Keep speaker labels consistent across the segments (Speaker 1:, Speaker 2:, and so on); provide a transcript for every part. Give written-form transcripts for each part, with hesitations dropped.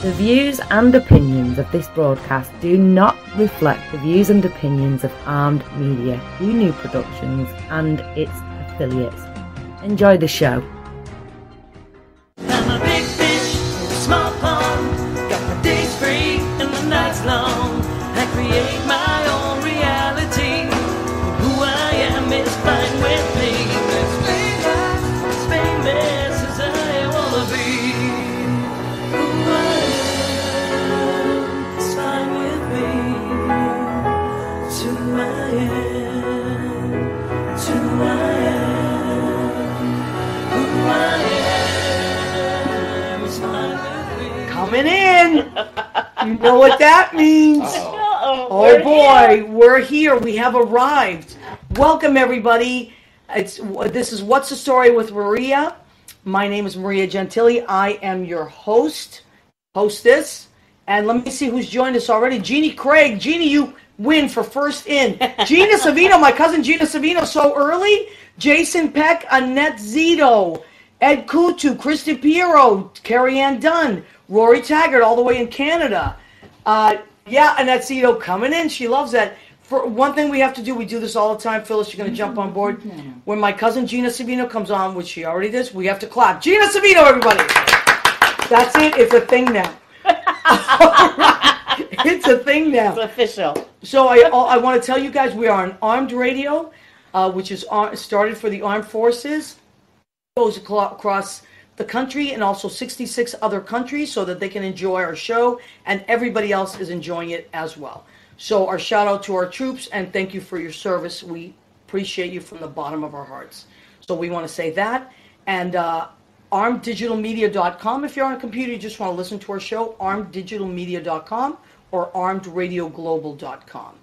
Speaker 1: The views and opinions of this broadcast do not reflect the views and opinions of Armed Media, New Productions and its affiliates. Enjoy the show.
Speaker 2: I'm a big fish in a small pond. Got my days free and my nights long. I create my own reality. Who I am is fine with me. As famous as I wanna be. Who I am is fine with me. It's who I am. It's who I am. Who I am is fine with me.
Speaker 3: Coming in. You know what that means. Oh boy, we're here. We have arrived. Welcome everybody. This is What's the Story with Maria. My name is Maria Gentili. I am your hostess. And let me see who's joined us already. Jeannie Craig. Jeannie, you win for first in. Gina Savino, my cousin Gina Savino, so early. Jason Peck, Annette Zito, Ed Kutu, Kristen Piero, Carrie Ann Dunn, Rory Taggart, all the way in Canada. Annette Zito coming in. She loves that. For one thing we have to do, we do this all the time. Phyllis, you're going to jump on board. When my cousin Gina Savino comes on, which she already does, we have to clap. Gina Savino, everybody. That's it. It's a thing now. It's a thing now.
Speaker 4: It's official.
Speaker 3: So I want to tell you guys we are on Armed Radio, which is started for the Armed Forces. Goes across the country and also 66 other countries so that they can enjoy our show and everybody else is enjoying it as well. So our shout out to our troops and thank you for your service. We appreciate you from the bottom of our hearts. So we want to say that. And armeddigitalmedia.com. If you're on a computer, you just want to listen to our show, armeddigitalmedia.com or armedradioglobal.com.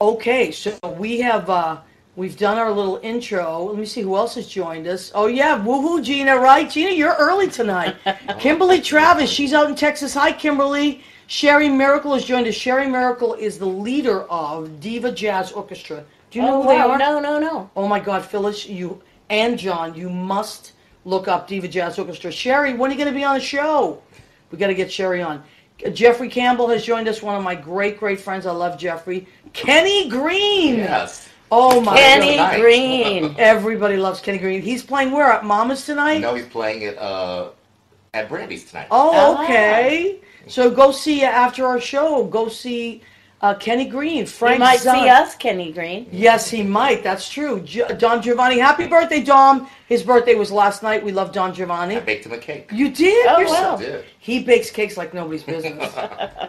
Speaker 3: Okay, so we have... We've done our little intro. Let me see who else has joined us. Oh, yeah. Woohoo, Gina, right? Gina, you're early tonight. Kimberly Travis, she's out in Texas. Hi, Kimberly. Sherry Miracle has joined us. Sherry Miracle is the leader of Diva Jazz Orchestra. Do you know who they are?
Speaker 4: No.
Speaker 3: Oh, my God, Phyllis, you and John, you must look up Diva Jazz Orchestra. Sherry, when are you going to be on the show? We got to get Sherry on. Jeffrey Campbell has joined us, one of my great, great friends. I love Jeffrey. Kenny Green.
Speaker 5: Yes.
Speaker 3: Oh my
Speaker 4: Kenny
Speaker 3: God.
Speaker 4: Green.
Speaker 3: Everybody loves Kenny Green. He's playing where? At Mama's tonight?
Speaker 5: No, he's playing it at Brandy's tonight.
Speaker 3: Oh, okay. So go see after our show. Go see Kenny Green. Frank
Speaker 4: He might
Speaker 3: Zahn.
Speaker 4: see us, Kenny Green.
Speaker 3: Yes, he might. That's true. Dom Giovanni. Happy birthday, Dom. His birthday was last night. We love Dom Giovanni.
Speaker 5: I baked him a cake.
Speaker 3: You did?
Speaker 4: Oh,
Speaker 3: You're
Speaker 4: wow.
Speaker 5: I did.
Speaker 3: He bakes cakes like nobody's business.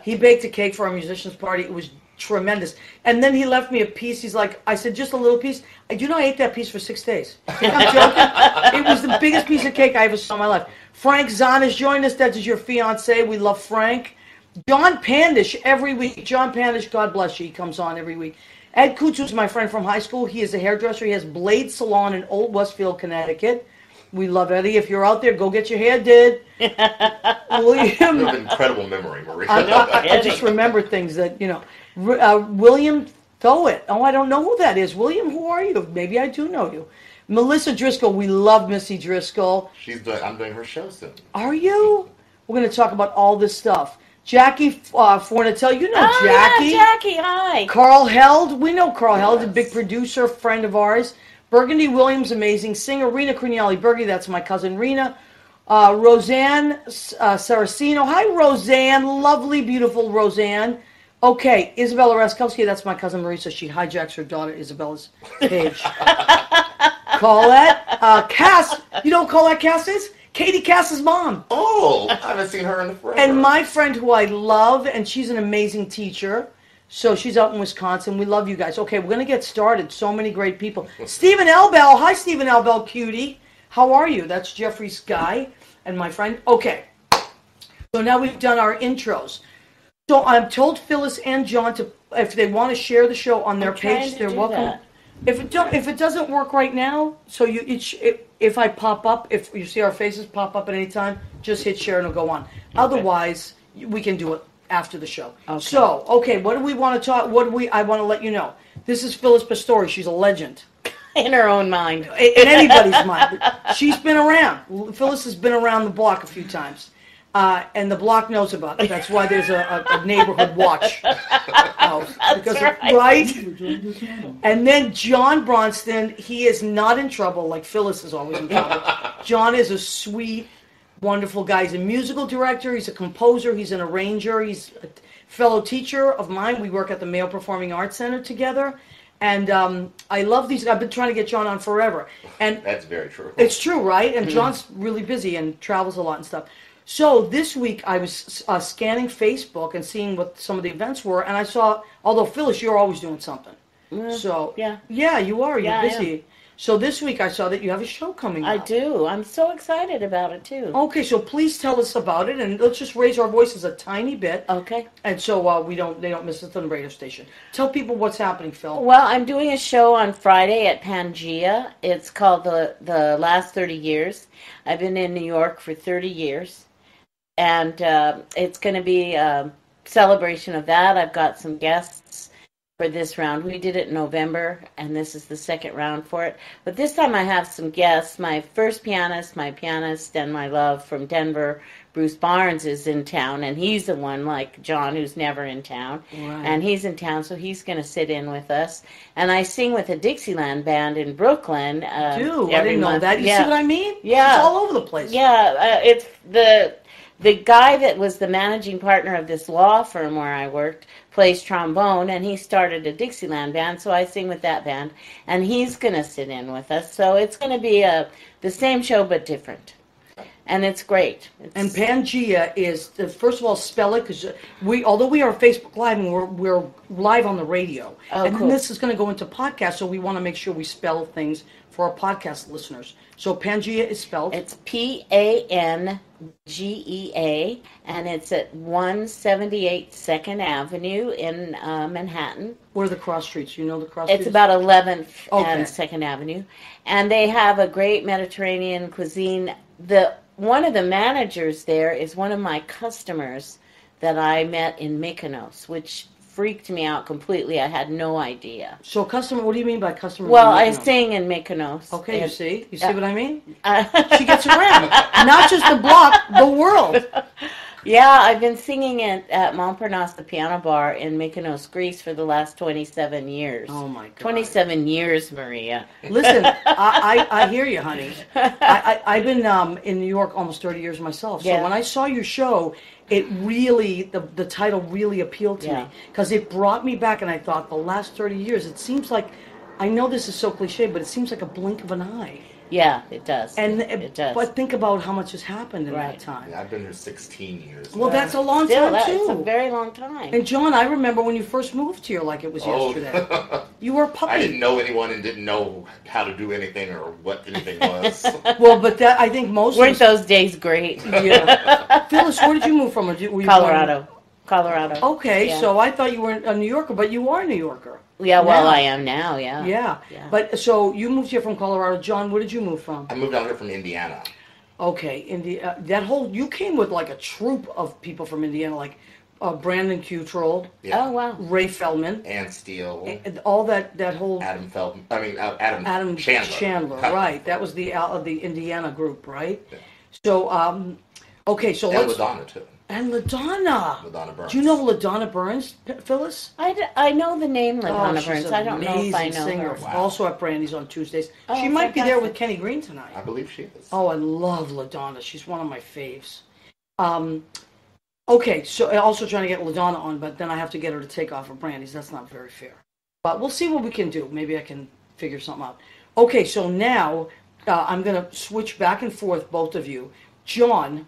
Speaker 3: He baked a cake for our musicians party. It was tremendous. And then he left me a piece. He's like, I said, just a little piece. I ate that piece for 6 days. I'm joking. It was the biggest piece of cake I ever saw in my life. Frank Zahn has joined us. That is your fiance. We love Frank. John Pandish every week. John Pandish, God bless you. He comes on every week. Ed Kutz is my friend from high school. He is a hairdresser. He has Blade Salon in Old Westfield, Connecticut. We love Eddie. If you're out there, go get your hair did. William.
Speaker 5: You have an incredible memory, Maria.
Speaker 3: I just remember things that, William Thowett. Oh, I don't know who that is. William, who are you? Maybe I do know you. Melissa Driscoll. We love Missy Driscoll.
Speaker 5: I'm doing her show soon.
Speaker 3: Are you? We're going to talk about all this stuff. Jackie Fornatel. You know Jackie.
Speaker 4: Yeah, Jackie, hi.
Speaker 3: Carl Held. We know Carl Held, a big producer, friend of ours. Burgundy Williams, amazing singer. Rena Criniali Berge, that's my cousin Rena. Roseanne Saracino. Hi, Roseanne. Lovely, beautiful Roseanne. Okay, Isabella Raskowski, that's my cousin Marisa. She hijacks her daughter Isabella's page. Colette. Cass. You know what Colette Cass is? Katie Cass's mom.
Speaker 5: Oh, I haven't seen her in forever.
Speaker 3: And my friend who I love, and she's an amazing teacher. So she's out in Wisconsin. We love you guys. Okay, we're going to get started. So many great people. Stephen Elbell. Hi, Stephen Elbell, cutie. How are you? That's Jeffrey's guy and my friend. Okay. So now we've done our intros. So I've told Phyllis and John to, if they want to share the show on their page, they're welcome.
Speaker 4: That.
Speaker 3: If it doesn't work right now, so if I pop up, if you see our faces pop up at any time, just hit share and it'll go on. Okay. Otherwise, we can do it after the show. Okay. So, what do we want to talk? I want to let you know. This is Phyllis Pastore. She's a legend.
Speaker 4: In her own mind.
Speaker 3: In anybody's mind. She's been around. Phyllis has been around the block a few times. And the block knows about it. That's why there's a neighborhood watch house. Because right? And then John Bronston, he is not in trouble like Phyllis is always in trouble. John is a sweet, wonderful guy. He's a musical director. He's a composer. He's an arranger. He's a fellow teacher of mine. We work at the Male Performing Arts Center together. And I love these. I've been trying to get John on forever. And
Speaker 5: That's very true.
Speaker 3: it's true, right? And John's really busy and travels a lot and stuff. So this week I was scanning Facebook and seeing what some of the events were, and I saw, although Phyllis, you're always doing something. So
Speaker 4: Yeah.
Speaker 3: yeah, you are. You're
Speaker 4: Yeah, I
Speaker 3: busy. So this week I saw that you have a show coming
Speaker 4: I
Speaker 3: up.
Speaker 4: do. I'm so excited about it, too.
Speaker 3: Okay, so please tell us about it, and let's just raise our voices a tiny bit,
Speaker 4: Okay.
Speaker 3: and so they don't miss it on the radio station. Tell people what's happening, Phil.
Speaker 4: Well, I'm doing a show on Friday at Pangea. It's called the Last 30 Years. I've been in New York for 30 years. And it's going to be a celebration of that. I've got some guests for this round. We did it in November, and this is the second round for it. But this time I have some guests. My first pianist, and my love from Denver, Bruce Barnes, is in town, and he's the one, like John, who's never in town.
Speaker 3: Right.
Speaker 4: And he's in town, so he's going to sit in with us. And I sing with a Dixieland band in Brooklyn.
Speaker 3: I
Speaker 4: every
Speaker 3: didn't know
Speaker 4: month.
Speaker 3: that. You see what I mean?
Speaker 4: Yeah.
Speaker 3: It's all over the place.
Speaker 4: Yeah, it's the guy that was the managing partner of this law firm where I worked plays trombone, and he started a Dixieland band, so I sing with that band, and he's going to sit in with us. So it's going to be the same show but different, and it's great.
Speaker 3: And Pangea is, first of all, spell it, because although we are Facebook Live, and we're live on the radio, and
Speaker 4: cool.
Speaker 3: this is going to go into podcast, so we want to make sure we spell things for our podcast listeners. So Pangea is spelled?
Speaker 4: It's Pangea, and it's at 178 2nd Avenue in Manhattan.
Speaker 3: What are the cross streets? You know the cross streets?
Speaker 4: It's about 11th
Speaker 3: Okay.
Speaker 4: and 2nd Avenue. And they have a great Mediterranean cuisine. One of the managers there is one of my customers that I met in Mykonos, which freaked me out completely. I had no idea.
Speaker 3: So customer, what do you mean by customer?
Speaker 4: Well, I sing in Mykonos.
Speaker 3: Okay, you see? You see what I mean?
Speaker 4: I
Speaker 3: She gets around. Not just the block, the world.
Speaker 4: Yeah, I've been singing at Montparnasse, the piano bar in Mykonos, Greece, for the last 27 years.
Speaker 3: Oh, my God.
Speaker 4: 27 years, Maria.
Speaker 3: Listen, I hear you, honey. I've been in New York almost 30 years myself. So
Speaker 4: Yeah.
Speaker 3: when I saw your show, it really, the title really appealed to me. Because it brought me back, and I thought, the last 30 years, it seems like, I know this is so cliche, but it seems like a blink of an eye.
Speaker 4: Yeah, it does.
Speaker 3: And
Speaker 4: it does.
Speaker 3: But think about how much has happened in that
Speaker 4: Right.
Speaker 3: time.
Speaker 5: Yeah, I've been here 16 years.
Speaker 3: Well, that's a long
Speaker 4: Still,
Speaker 3: time,
Speaker 4: it's a
Speaker 3: too.
Speaker 4: very long time.
Speaker 3: And John, I remember when you first moved here like it was yesterday. You were a puppy.
Speaker 5: I didn't know anyone and didn't know how to do anything or what anything was.
Speaker 3: Well, but that I think most
Speaker 4: Weren't
Speaker 3: of
Speaker 4: those days great?
Speaker 3: yeah. Phyllis, where did you move from? Or were you born-
Speaker 4: Colorado.
Speaker 3: Okay,
Speaker 4: Yeah.
Speaker 3: so I thought you weren't a New Yorker, but you are a New Yorker.
Speaker 4: Yeah, well,
Speaker 3: Now.
Speaker 4: I am now, yeah.
Speaker 3: Yeah.
Speaker 4: Yeah.
Speaker 3: But so you moved here from Colorado. John, where did you move from?
Speaker 5: I moved out here from Indiana.
Speaker 3: Okay, you came with like a troop of people from Indiana, like Brandon Cutrell,
Speaker 5: Yeah.
Speaker 4: Oh, wow.
Speaker 3: Ray Feldman,
Speaker 5: Ann Steele,
Speaker 3: and all that whole
Speaker 5: Adam Feldman. I mean, Adam
Speaker 3: Chandler, right? That was the Indiana group, right? So, okay, so
Speaker 5: And
Speaker 3: let's
Speaker 5: LaDonna, too.
Speaker 3: and LaDonna.
Speaker 5: LaDonna Burns.
Speaker 3: Do you know LaDonna Burns, Phyllis?
Speaker 4: I know the name LaDonna
Speaker 3: she's
Speaker 4: Burns.
Speaker 3: an
Speaker 4: I don't know if I
Speaker 3: amazing
Speaker 4: know
Speaker 3: singer.
Speaker 4: her.
Speaker 5: Wow.
Speaker 3: Also at Brandy's on Tuesdays.
Speaker 4: Oh,
Speaker 3: She might be there
Speaker 4: fantastic.
Speaker 3: with Kenny Green tonight.
Speaker 5: I believe she is.
Speaker 3: Oh, I love LaDonna. She's one of my faves. Okay, so I'm also trying to get LaDonna on, but then I have to get her to take off of Brandy's. That's not very fair. But we'll see what we can do. Maybe I can figure something out. Okay, so now I'm going to switch back and forth, both of you. John,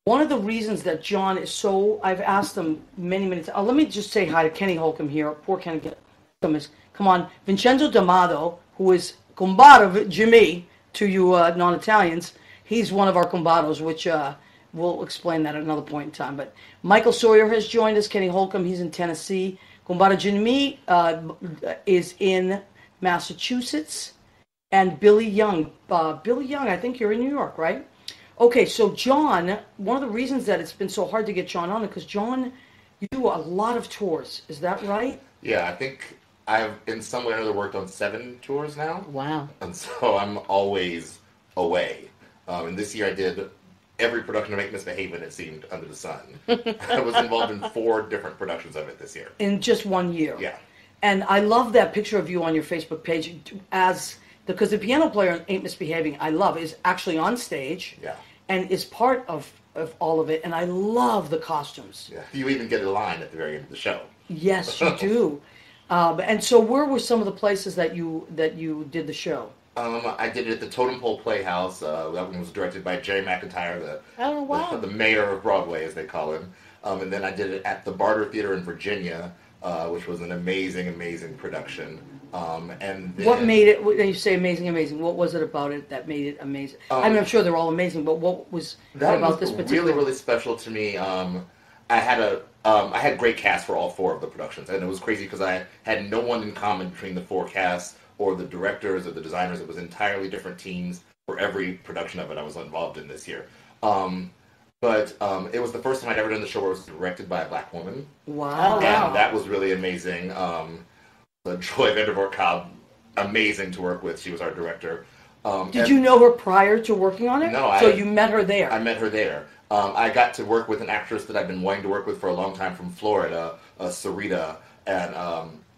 Speaker 3: one of the reasons that John is so, I've asked him many, many times. Let me just say hi to Kenny Holcomb here. Poor Kenny Holcomb is, come on, Vincenzo D'Amato, who is combato Jimmy to you non-Italians. He's one of our combatos, which we'll explain that at another point in time. But Michael Sawyer has joined us. Kenny Holcomb, he's in Tennessee. Combato Jimmy is in Massachusetts. And Billy Young. Billy Young, I think you're in New York, right? Okay, so John, one of the reasons that it's been so hard to get John on is because John, you do a lot of tours. Is that right?
Speaker 5: Yeah, I think I've in some way or another worked on 7 tours now.
Speaker 4: Wow.
Speaker 5: And so I'm always away. And this year I did every production of Make Misbehaving, it seemed, under the sun. I was involved in 4 different productions of it this year.
Speaker 3: In just 1 year.
Speaker 5: Yeah.
Speaker 3: And I love that picture of you on your Facebook page because the piano player in Ain't Misbehaving, I love, is actually on stage.
Speaker 5: Yeah.
Speaker 3: And is part of all of it. And I love the costumes.
Speaker 5: Yeah. You even get a line at the very end of the show.
Speaker 3: Yes, you do. And so where were some of the places that you did the show?
Speaker 5: I did it at the Totem Pole Playhouse. That one was directed by Jerry McIntyre, the mayor of Broadway, as they call him. And then I did it at the Barter Theater in Virginia, which was an amazing, amazing production. And then,
Speaker 3: what made it, when you say amazing, what was it about it that made it amazing? I mean, I'm sure they're all amazing, but what was about this particular?
Speaker 5: Really, really special to me. I had great cast for all 4 of the productions, and it was crazy because I had no one in common between the 4 casts, or the directors or the designers. It was entirely different teams for every production of it I was involved in this year. But it was the first time I'd ever done the show where it was directed by a black woman.
Speaker 3: Wow.
Speaker 5: And that was really amazing. Joy Vandervoort Cobb, amazing to work with. She was our director.
Speaker 3: Did you know her prior to working on it?
Speaker 5: No.
Speaker 3: So you met her there?
Speaker 5: I met her there. I got to work with an actress that I've been wanting to work with for a long time from Florida, Sarita, and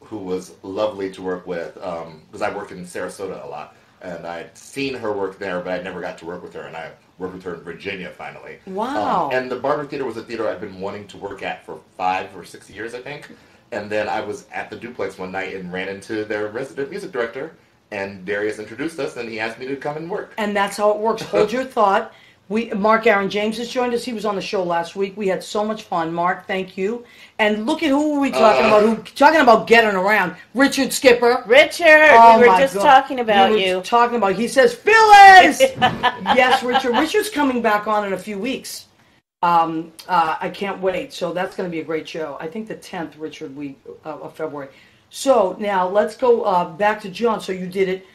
Speaker 5: who was lovely to work with, because I worked in Sarasota a lot, and I'd seen her work there, but I never got to work with her, and I worked with her in Virginia finally.
Speaker 3: Wow.
Speaker 5: And the Barter Theater was a theater I'd been wanting to work at for 5 or 6 years, I think, and then I was at the Duplex one night and ran into their resident music director, and Darius introduced us, and he asked me to come and work.
Speaker 3: And that's how it works. Hold your thought. Mark Aaron James has joined us. He was on the show last week. We had so much fun. Mark, thank you. And look at who we talking about. Talking about getting around. Richard Skipper.
Speaker 4: Richard, we were just talking about you.
Speaker 3: Talking about. He says, Phyllis. Yes, Richard. Richard's coming back on in a few weeks. I can't wait. So that's going to be a great show. I think the 10th, Richard, of February. So now let's go back to John. So you did it.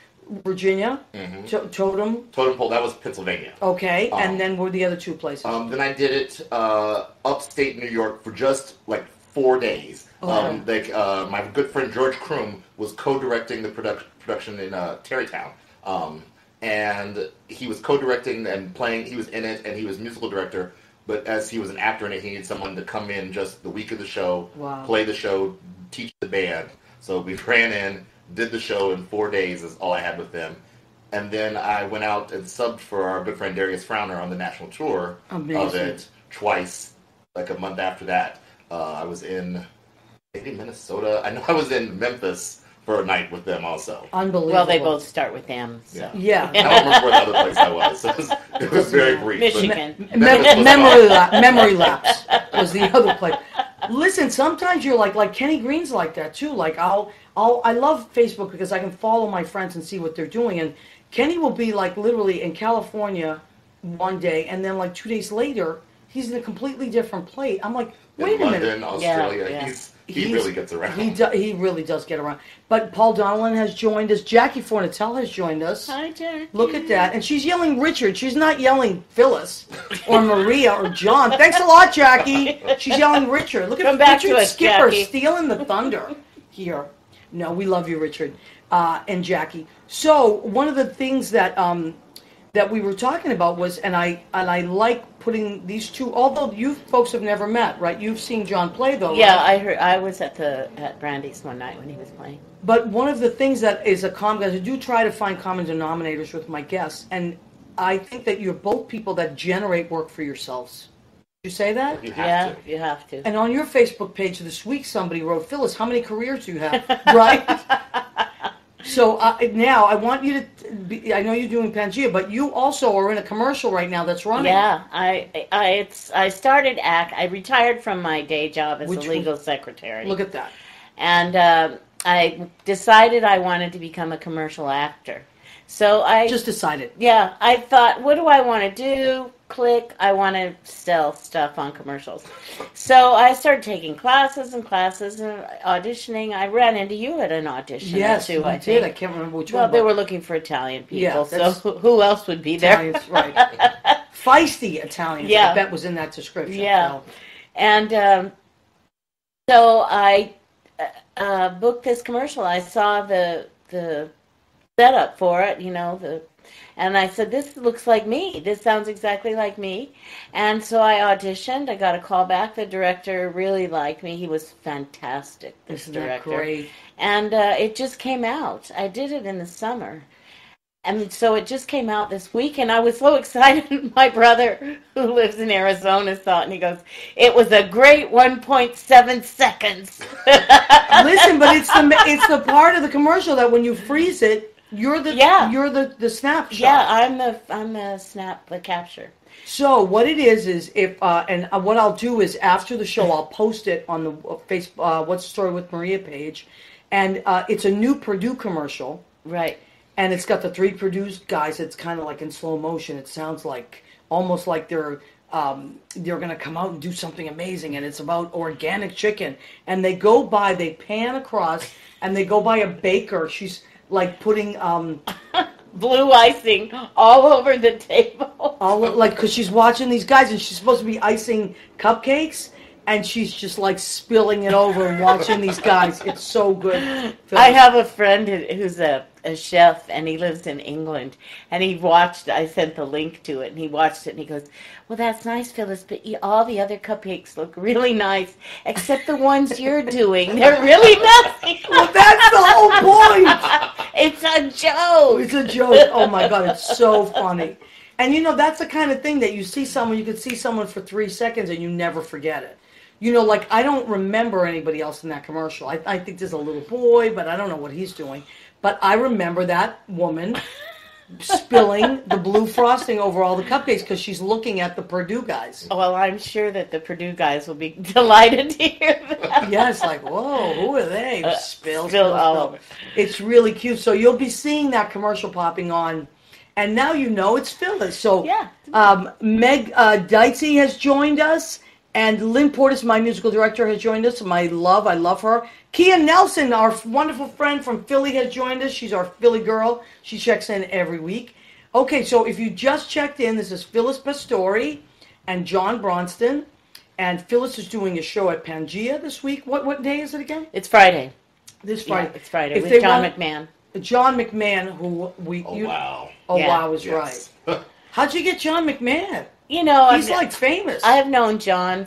Speaker 3: Virginia, Totem
Speaker 5: Pole, that was Pennsylvania.
Speaker 3: Okay, and then were the other 2 places?
Speaker 5: Then I did it upstate New York for just like 4 days.
Speaker 3: Okay.
Speaker 5: My good friend George Kroom was co-directing the production in Tarrytown, and he was co-directing and playing. He was in it, and he was musical director. But as he was an actor in it, he needed someone to come in just the week of the show, play the show, teach the band. So we ran in. Did the show in 4 days is all I had with them. And then I went out and subbed for our good friend Darius Frowner on the national tour of it twice, like a month after that. I was in maybe Minnesota. I know I was in Memphis for a night with them also.
Speaker 3: Unbelievable.
Speaker 4: Well, they both start with M. So.
Speaker 3: Yeah.
Speaker 5: I don't remember where the other place I was. It was very brief.
Speaker 4: Michigan.
Speaker 3: Memory lapse was the other place. Listen, sometimes you're like Kenny Green's like that too. Like I love Facebook because I can follow my friends and see what they're doing. And Kenny will be like literally in California one day, and then like 2 days later, he's in a completely different place. I'm like, wait a minute.
Speaker 5: London, Australia,
Speaker 4: Yeah.
Speaker 5: He really gets around.
Speaker 3: He really does get around. But Paul Donellan has joined us. Jackie Fornatell has joined us.
Speaker 4: Hi, Jackie.
Speaker 3: Look at that. And she's yelling Richard. She's not yelling Phyllis or Maria or John. Thanks a lot, Jackie. She's yelling Richard. Look at Richard Skipper stealing the thunder here. No, we love you, Richard and Jackie. So one of the things that that we were talking about was, and I like putting these 2. Although you folks have never met, right? You've seen John play, though.
Speaker 4: Yeah,
Speaker 3: right?
Speaker 4: I heard. I was at Brandy's one night when he was playing.
Speaker 3: But one of the things that is a common, guys, I do try to find common denominators with my guests, and I think that you're both people that generate work for yourselves. Did you say that?
Speaker 5: You have to.
Speaker 4: You have to.
Speaker 3: And on your Facebook page this week, somebody wrote, Phyllis, how many careers do you have? Right? So now I want you to be, I know you're doing Pangea, but you also are in a commercial right now that's running.
Speaker 4: Yeah, I started I retired from my day job as a legal secretary.
Speaker 3: Look at that.
Speaker 4: And I decided I wanted to become a commercial actor. So I
Speaker 3: just decided.
Speaker 4: Yeah, I thought, what do I want to do? Click, I want to sell stuff on commercials. So I started taking classes and auditioning. I ran into you at an audition.
Speaker 3: Yes,
Speaker 4: too, I
Speaker 3: did. I can't remember which one.
Speaker 4: Well, they were looking for Italian people,
Speaker 3: Yeah,
Speaker 4: so who else would be there?
Speaker 3: Italians, right. Feisty Italians,
Speaker 4: Yeah.
Speaker 3: I bet was in that description.
Speaker 4: Yeah.
Speaker 3: So.
Speaker 4: And so I booked this commercial. I saw the setup for it, And I said, this looks like me. This sounds exactly like me. And so I auditioned. I got a call back. The director really liked me. He was fantastic, this director.
Speaker 3: That great?
Speaker 4: And it just came out. I did it in the summer. And so it just came out this week, and I was so excited. My brother, who lives in Arizona, saw it, and he goes, it was a great 1.7 seconds.
Speaker 3: Listen, but it's the part of the commercial that when you freeze it, you're the snapshot.
Speaker 4: Yeah, I'm the capture.
Speaker 3: So what it is if and what I'll do is after the show I'll post it on the Facebook What's the Story with Maria page, and it's a new Purdue commercial.
Speaker 4: Right.
Speaker 3: And it's got the 3 Purdue guys. It's kind of like in slow motion. It sounds like almost like they're going to come out and do something amazing. And it's about organic chicken. And they pan across, and they go by a baker. She's like putting
Speaker 4: blue icing all over the table.
Speaker 3: Because she's watching these guys, and she's supposed to be icing cupcakes. And she's just like spilling it over and watching these guys. It's so good. Phyllis.
Speaker 4: I have a friend who's a chef, and he lives in England. And he watched, I sent the link to it, and he watched it, and he goes, well, that's nice, Phyllis, but all the other cupcakes look really nice, except the ones you're doing. They're really messy.
Speaker 3: Well, that's the whole point.
Speaker 4: It's a joke.
Speaker 3: It's a joke. Oh, my God. It's so funny. And, that's the kind of thing that you could see someone for 3 seconds, and you never forget it. Like, I don't remember anybody else in that commercial. I think there's a little boy, but I don't know what he's doing. But I remember that woman spilling the blue frosting over all the cupcakes because she's looking at the Purdue guys.
Speaker 4: Well, I'm sure that the Purdue guys will be delighted to hear that.
Speaker 3: Yes, like, whoa, who are they? Spill.
Speaker 4: Over.
Speaker 3: It's really cute. So you'll be seeing that commercial popping on. And now it's Phyllis. So
Speaker 4: yeah.
Speaker 3: Meg Deitze has joined us. And Lynn Portis, my musical director, has joined us. I love her. Kia Nelson, our wonderful friend from Philly, has joined us. She's our Philly girl. She checks in every week. Okay, so if you just checked in, this is Phyllis Pastore and John Bronston. And Phyllis is doing a show at Pangea this week. What day is it again?
Speaker 4: It's Friday.
Speaker 3: This Friday.
Speaker 4: Yeah, it's Friday with John McMahon.
Speaker 3: John McMahon, who we...
Speaker 5: Wow.
Speaker 3: Oh,
Speaker 4: yeah.
Speaker 3: wow is right. How'd you get John McMahon?
Speaker 4: He's
Speaker 3: like famous.
Speaker 4: I have known John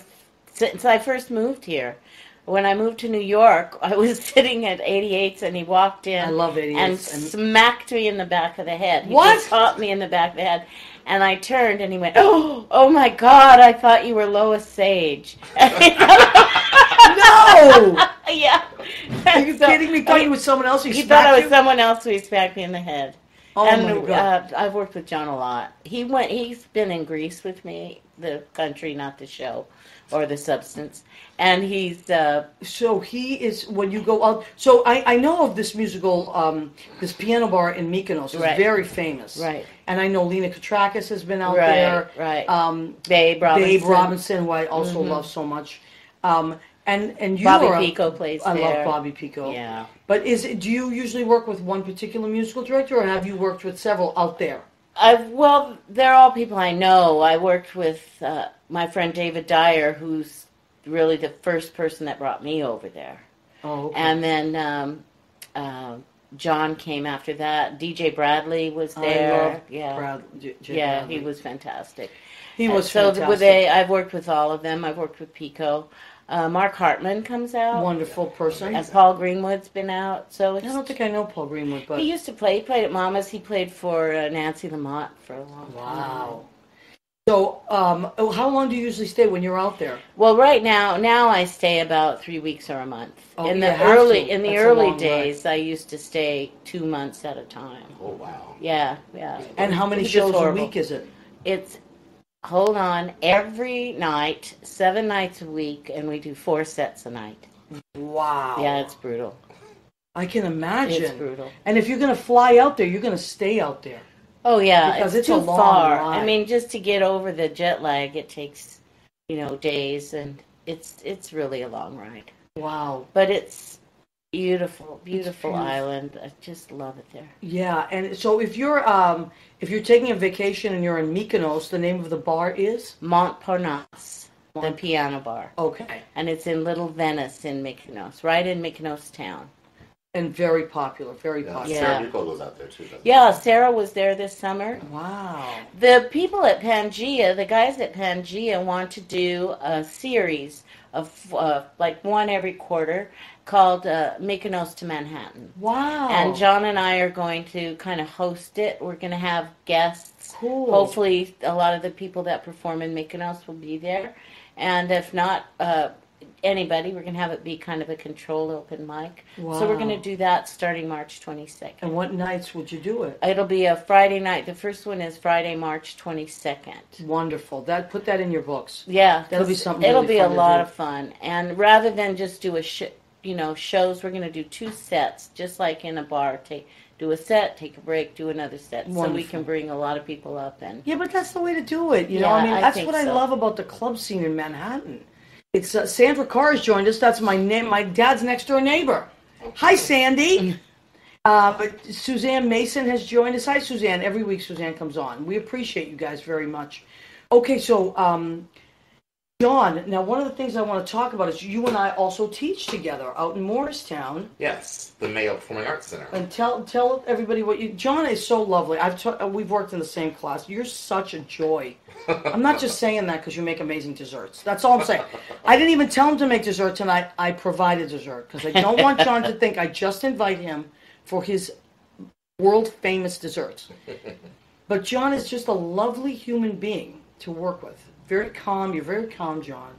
Speaker 4: since I first moved here. When I moved to New York, I was sitting at 88's, and he walked in.
Speaker 3: I love 88's.
Speaker 4: And smacked me in the back of the head. He
Speaker 3: What?
Speaker 4: just caught me in the back of the head. And I turned, and he went, oh my God, I thought you were Lois Sage.
Speaker 3: No!
Speaker 4: Yeah.
Speaker 3: Are you kidding me? Thought you was someone else who
Speaker 4: He
Speaker 3: smacked
Speaker 4: thought I was
Speaker 3: you?
Speaker 4: someone else who smacked me in the head.
Speaker 3: Oh,
Speaker 4: and
Speaker 3: my God.
Speaker 4: I've worked with John a lot. He's been in Greece with me, the country, not the show, or the substance. And he's...
Speaker 3: So he is, when you go out... So I know of this musical, this piano bar in Mykonos. It's very famous.
Speaker 4: Right.
Speaker 3: And I know Lena Katrakis has been out there.
Speaker 4: Right. Babe Robinson,
Speaker 3: who I also love so much. And you
Speaker 4: Bobby Pico plays
Speaker 3: I
Speaker 4: there.
Speaker 3: love Bobby Pico.
Speaker 4: Yeah.
Speaker 3: But do you usually work with one particular musical director, or have you worked with several out there?
Speaker 4: Well, they're all people I know. I worked with my friend David Dyer, who's really the first person that brought me over there.
Speaker 3: Oh, okay.
Speaker 4: And then John came after that. DJ Bradley was there. He was fantastic.
Speaker 3: He was
Speaker 4: fantastic.
Speaker 3: fantastic.
Speaker 4: I've worked with all of them. I've worked with Pico. Mark Hartman comes out.
Speaker 3: Wonderful person.
Speaker 4: And Paul Greenwood's been out. So
Speaker 3: I don't think I know Paul Greenwood, but
Speaker 4: he used to play. He played at Mama's. He played for Nancy Lamotte for a long time.
Speaker 3: Wow. So, how long do you usually stay when you're out there?
Speaker 4: Well, right now I stay about 3 weeks or a month.
Speaker 3: Oh,
Speaker 4: in
Speaker 3: you
Speaker 4: the
Speaker 3: have
Speaker 4: early
Speaker 3: to.
Speaker 4: in the
Speaker 3: That's a
Speaker 4: early
Speaker 3: long
Speaker 4: days, I used to stay 2 months at a time.
Speaker 5: Oh, wow.
Speaker 4: Yeah.
Speaker 3: And how many
Speaker 4: It's
Speaker 3: shows a
Speaker 4: horrible.
Speaker 3: week is it?
Speaker 4: It's hold on, every night, 7 nights a week, and we do 4 sets a night.
Speaker 3: Wow.
Speaker 4: Yeah, it's brutal.
Speaker 3: I can imagine.
Speaker 4: It's brutal.
Speaker 3: And if you're going to fly out there, you're going to stay out there.
Speaker 4: Oh yeah,
Speaker 3: Because it's
Speaker 4: too
Speaker 3: a long
Speaker 4: far.
Speaker 3: ride.
Speaker 4: I mean, just to get over the jet lag, it takes, days, and it's really a long ride.
Speaker 3: Wow.
Speaker 4: But it's beautiful, beautiful
Speaker 3: beautiful.
Speaker 4: island. I just love it there.
Speaker 3: Yeah, and so if you're taking a vacation and you're in Mykonos, the name of the bar is?
Speaker 4: Montparnasse, the piano bar.
Speaker 3: Okay.
Speaker 4: And it's in Little Venice in Mykonos, right in Mykonos town.
Speaker 3: And very popular, very popular.
Speaker 5: Sarah Nico goes out there too.
Speaker 4: Yeah, Sarah was there this summer.
Speaker 3: Wow.
Speaker 4: The people at Pangea, the guys at Pangea want to do a series of like one every quarter called Mykonos to Manhattan.
Speaker 3: Wow.
Speaker 4: And John and I are going to kind of host it. We're going to have guests.
Speaker 3: Cool.
Speaker 4: Hopefully a lot of the people that perform in Mykonos will be there. And if not, anybody, we're going to have it be kind of a controlled open mic.
Speaker 3: Wow.
Speaker 4: So we're going to do that starting March 22nd.
Speaker 3: And what nights would you do it?
Speaker 4: It'll be a Friday night. The first one is Friday, March 22nd.
Speaker 3: Wonderful. Put that in your books.
Speaker 4: Yeah.
Speaker 3: That'll be something
Speaker 4: It'll
Speaker 3: really
Speaker 4: be a
Speaker 3: fun to
Speaker 4: lot
Speaker 3: do.
Speaker 4: of fun. And rather than just do shows, we're going to do 2 sets, just like in a bar. Do a set, take a break, do another set.
Speaker 3: Wonderful.
Speaker 4: So we can bring a lot of people up. And
Speaker 3: Yeah, but that's the way to do it. You know,
Speaker 4: Yeah,
Speaker 3: I mean,
Speaker 4: I
Speaker 3: that's
Speaker 4: think
Speaker 3: what I
Speaker 4: so.
Speaker 3: love about the club scene in Manhattan. It's Sandra Carr has joined us. That's my dad's next door neighbor. Hi, Sandy. But Suzanne Mason has joined us. Hi, Suzanne. Every week Suzanne comes on. We appreciate you guys very much. Okay, so John, now one of the things I want to talk about is you and I also teach together out in Morristown.
Speaker 5: Yes, the Mayo Performing Arts Center.
Speaker 3: And tell everybody what you. John is so lovely. We've worked in the same class. You're such a joy. I'm not just saying that because you make amazing desserts. That's all I'm saying. I didn't even tell him to make dessert tonight. I provided dessert because I don't want John to think I just invite him for his world famous desserts. But John is just a lovely human being to work with. Very calm. You're very calm, John.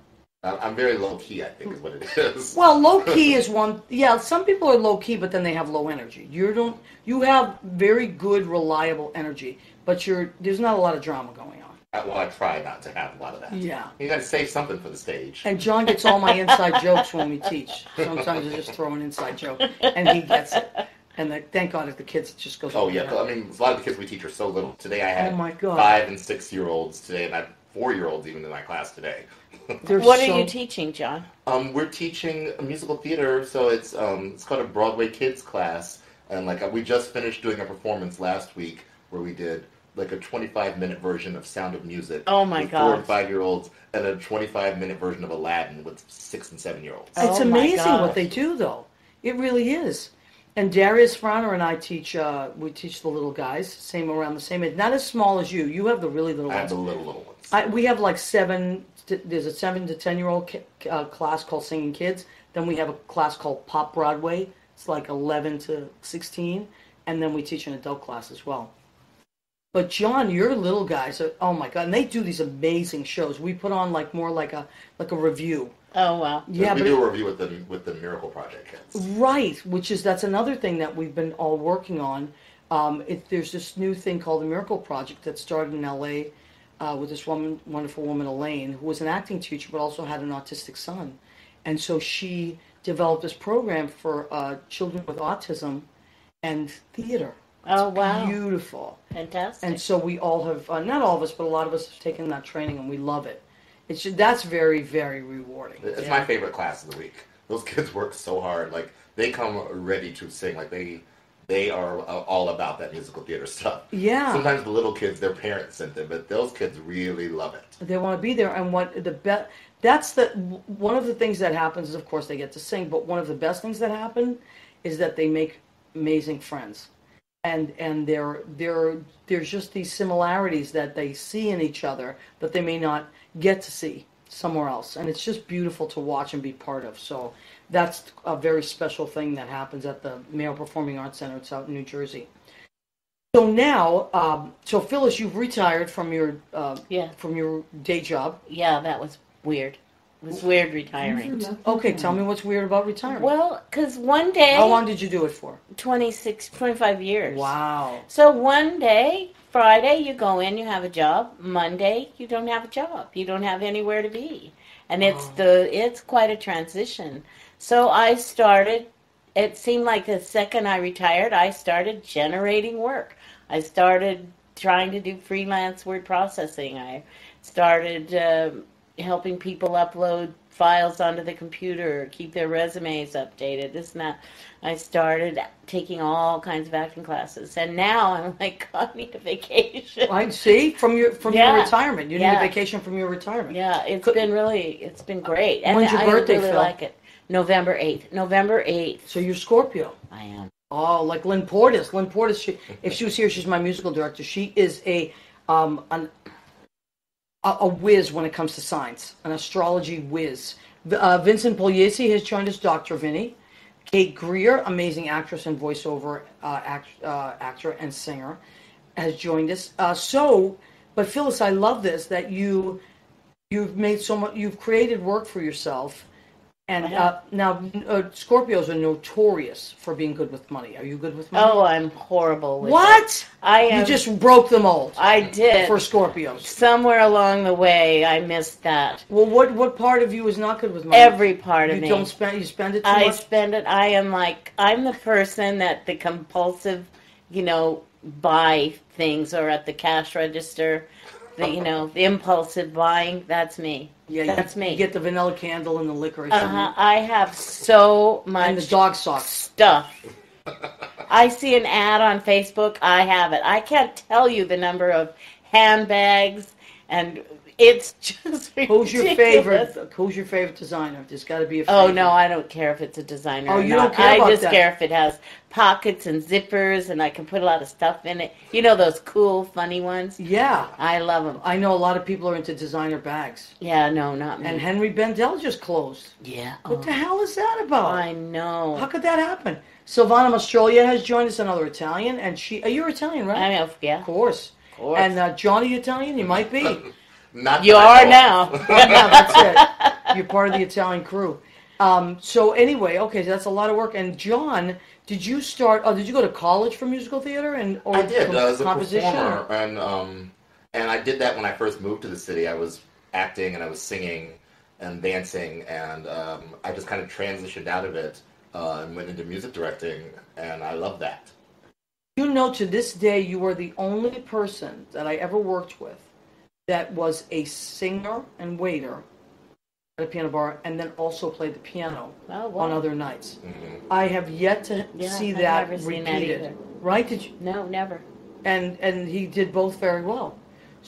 Speaker 5: I'm very low key, I think, is what it is.
Speaker 3: Well, low key is one. Yeah, some people are low key, but then they have low energy. You have very good, reliable energy, but there's not a lot of drama going on.
Speaker 5: Well, I try not to have a lot of that.
Speaker 3: Yeah.
Speaker 5: You got to save something for the stage.
Speaker 3: And John gets all my inside jokes when we teach. Sometimes I just throw an inside joke, and he gets it. And thank God if the kids just goes.
Speaker 5: Oh yeah, I mean, a lot of the kids we teach are so little. Today I had
Speaker 3: Oh, my God.
Speaker 5: 5 and 6 year olds today, and I had 4-year-olds even in my class today.
Speaker 4: what are you teaching, John?
Speaker 5: We're teaching a musical theater, so it's called a Broadway Kids class, and we just finished doing a performance last week where we did like a 25-minute version of Sound of Music.
Speaker 4: Oh my
Speaker 5: with
Speaker 4: God.
Speaker 5: 4 and 5-year-olds, and a 25-minute version of Aladdin with 6 and 7-year-olds.
Speaker 3: It's
Speaker 4: Oh, my
Speaker 3: amazing
Speaker 4: gosh.
Speaker 3: what they do, though. It really is. And Darius Frauner and I teach. We teach the little guys, around the same age. Not as small as you. You have the really little
Speaker 5: I have
Speaker 3: ones.
Speaker 5: the little ones.
Speaker 3: We have like 7. There's a 7 to 10-year-old class called Singing Kids. Then we have a class called Pop Broadway. It's like 11 to 16, and then we teach an adult class as well. But John, your little guys are, oh my God, and they do these amazing shows. We put on more like a review.
Speaker 4: Oh, wow.
Speaker 3: Yeah,
Speaker 5: we
Speaker 3: but
Speaker 5: do a review with the Miracle Project kids.
Speaker 3: right, that's another thing that we've been all working on. There's this new thing called the Miracle Project that started in L.A. With this wonderful woman, Elaine, who was an acting teacher but also had an autistic son. And so she developed this program for children with autism and theater.
Speaker 4: Oh, wow.
Speaker 3: Beautiful.
Speaker 4: Fantastic.
Speaker 3: And so we all have, not all of us, but a lot of us have taken that training, and we love it. That's very, very rewarding.
Speaker 5: It's my favorite class of the week. Those kids work so hard. They come ready to sing. They are all about that musical theater stuff.
Speaker 3: Yeah.
Speaker 5: Sometimes the little kids, their parents sent them, but those kids really love it.
Speaker 3: They want to be there, and one of the things that happens is, of course, they get to sing. But one of the best things that happen is that they make amazing friends, and there's just these similarities that they see in each other, but they may not get to see somewhere else, and it's just beautiful to watch and be part of. So that's a very special thing that happens at the Mayo Performing Arts Center. It's out in New Jersey. So now, Phyllis, you've retired from your day job.
Speaker 4: Yeah, that was weird. It was weird retiring.
Speaker 3: Okay, tell me what's weird about retiring.
Speaker 4: Well, because one day...
Speaker 3: How long did you do it for?
Speaker 4: 25 years.
Speaker 3: Wow.
Speaker 4: So one day, Friday, you go in, you have a job. Monday, you don't have a job. You don't have anywhere to be. And it's quite a transition. So I started, it seemed like the second I retired, I started generating work. I started trying to do freelance word processing. I started helping people upload files onto the computer, keep their resumes updated, this and that. I started taking all kinds of acting classes, and now I'm like, God, I need a vacation.
Speaker 3: I see from your retirement. You need a vacation from your retirement.
Speaker 4: Yeah, it's been great. And
Speaker 3: When's your birthday,
Speaker 4: I really
Speaker 3: Phil?
Speaker 4: like it. November 8th. November 8th.
Speaker 3: So you're Scorpio.
Speaker 4: I am.
Speaker 3: Oh, like Lynn Portis. Lynn Portis, if she was here, she's my musical director. She is a whiz when it comes to science, an astrology whiz. Vincent Pugliese has joined us, Dr. Vinny. Kate Greer, amazing actress and voiceover actor and singer, has joined us. But Phyllis, I love this, that you've made so much, you've created work for yourself. And now, Scorpios are notorious for being good with money. Are you good with money?
Speaker 4: Oh, I'm horrible with
Speaker 3: What?
Speaker 4: it. I am.
Speaker 3: You just broke the mold.
Speaker 4: I did.
Speaker 3: For Scorpios.
Speaker 4: Somewhere along the way, I missed that.
Speaker 3: Well, what part of you is not good with money?
Speaker 4: Every part of me.
Speaker 3: You spend it too
Speaker 4: I
Speaker 3: much?
Speaker 4: spend it. I'm the person that the compulsive, buy things, or at the cash register, the impulsive buying. That's me.
Speaker 3: Yeah,
Speaker 4: that's me.
Speaker 3: You get the vanilla candle and the licorice.
Speaker 4: I have so much
Speaker 3: and the dog socks
Speaker 4: stuff. I see an ad on Facebook. I have it. I can't tell you the number of handbags, and it's just ridiculous.
Speaker 3: Who's your favorite designer? There's got to be a favorite.
Speaker 4: Oh, no, I don't care if it's a designer or
Speaker 3: you
Speaker 4: not.
Speaker 3: Don't care about
Speaker 4: I just
Speaker 3: that.
Speaker 4: care if it has pockets and zippers, and I can put a lot of stuff in it. You know those cool, funny ones?
Speaker 3: Yeah.
Speaker 4: I love them.
Speaker 3: I know a lot of people are into designer bags.
Speaker 4: Yeah, no, not me.
Speaker 3: And Henry Bendel just closed.
Speaker 4: Yeah.
Speaker 3: What the hell is that about?
Speaker 4: I know.
Speaker 3: How could that happen? Silvana Mastrolia has joined us, another Italian, and you're Italian, right?
Speaker 4: I know, yeah.
Speaker 3: Of course. And Johnny Italian, you might be.
Speaker 5: Not
Speaker 4: you are now.
Speaker 3: Well, now, that's it. You're part of the Italian crew. So anyway, okay, so that's a lot of work. And John, did you go to college for musical theater or
Speaker 5: I did as a
Speaker 3: composition?
Speaker 5: performer, and I did that when I first moved to the city. I was acting and I was singing and dancing, and I just kind of transitioned out of it and went into music directing, and I love that.
Speaker 3: You know, to this day, you are the only person that I ever worked with that was a singer and waiter at a piano bar, and then also played the piano on other nights. Mm-hmm. I have yet to see that repeated. Right? Did you?
Speaker 4: No, never.
Speaker 3: And he did both very well.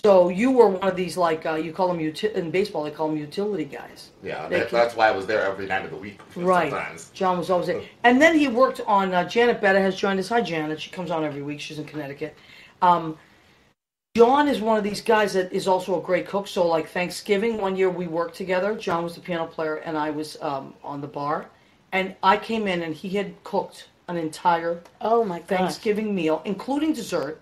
Speaker 3: So you were one of these, like, you call them, in baseball, they call them utility guys.
Speaker 5: Yeah, that's why I was there every night of the week.
Speaker 3: Right.
Speaker 5: Sometimes.
Speaker 3: John was always there. And then he worked on, Janet Betta has joined us. Hi, Janet. She comes on every week. She's in Connecticut. John is one of these guys that is also a great cook. So, like, Thanksgiving, one year we worked together. John was the piano player, and I was on the bar. And I came in, and he had cooked an entire Thanksgiving meal, including dessert,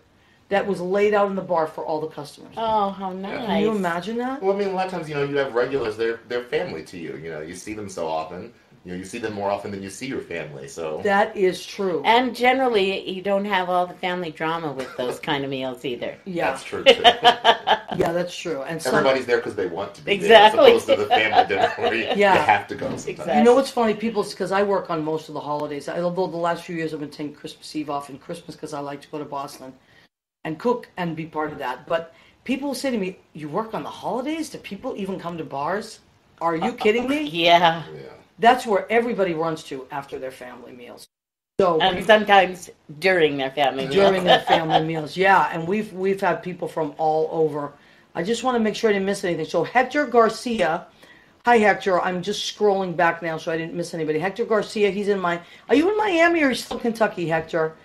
Speaker 3: that was laid out in the bar for all the customers.
Speaker 4: Oh, how nice.
Speaker 3: Can you imagine that?
Speaker 5: Well, I mean, a lot of times, you have regulars, they're family to you. You see them so often. You see them more often than you see your family, so...
Speaker 3: That is true.
Speaker 4: And generally, you don't have all the family drama with those kind of meals either.
Speaker 3: Yeah.
Speaker 5: That's true, too.
Speaker 3: Yeah, that's true. And
Speaker 5: everybody's there because they want to be
Speaker 4: exactly.
Speaker 5: there, as opposed to the family dinner where you have to go sometimes.
Speaker 4: Exactly.
Speaker 3: You know what's funny? Because I work on most of the holidays. Although the last few years I've been taking Christmas Eve off and Christmas because I like to go to Boston and cook and be part of that. But people will say to me, you work on the holidays? Do people even come to bars? Are you kidding me?
Speaker 4: Yeah.
Speaker 3: That's where everybody runs to after their family meals.
Speaker 4: And sometimes during their family meals.
Speaker 3: During their family meals, yeah. And we've had people from all over. I just want to make sure I didn't miss anything. So Hector Garcia, hi Hector. I'm just scrolling back now so I didn't miss anybody. Hector Garcia, are you in Miami or are you still in Kentucky, Hector?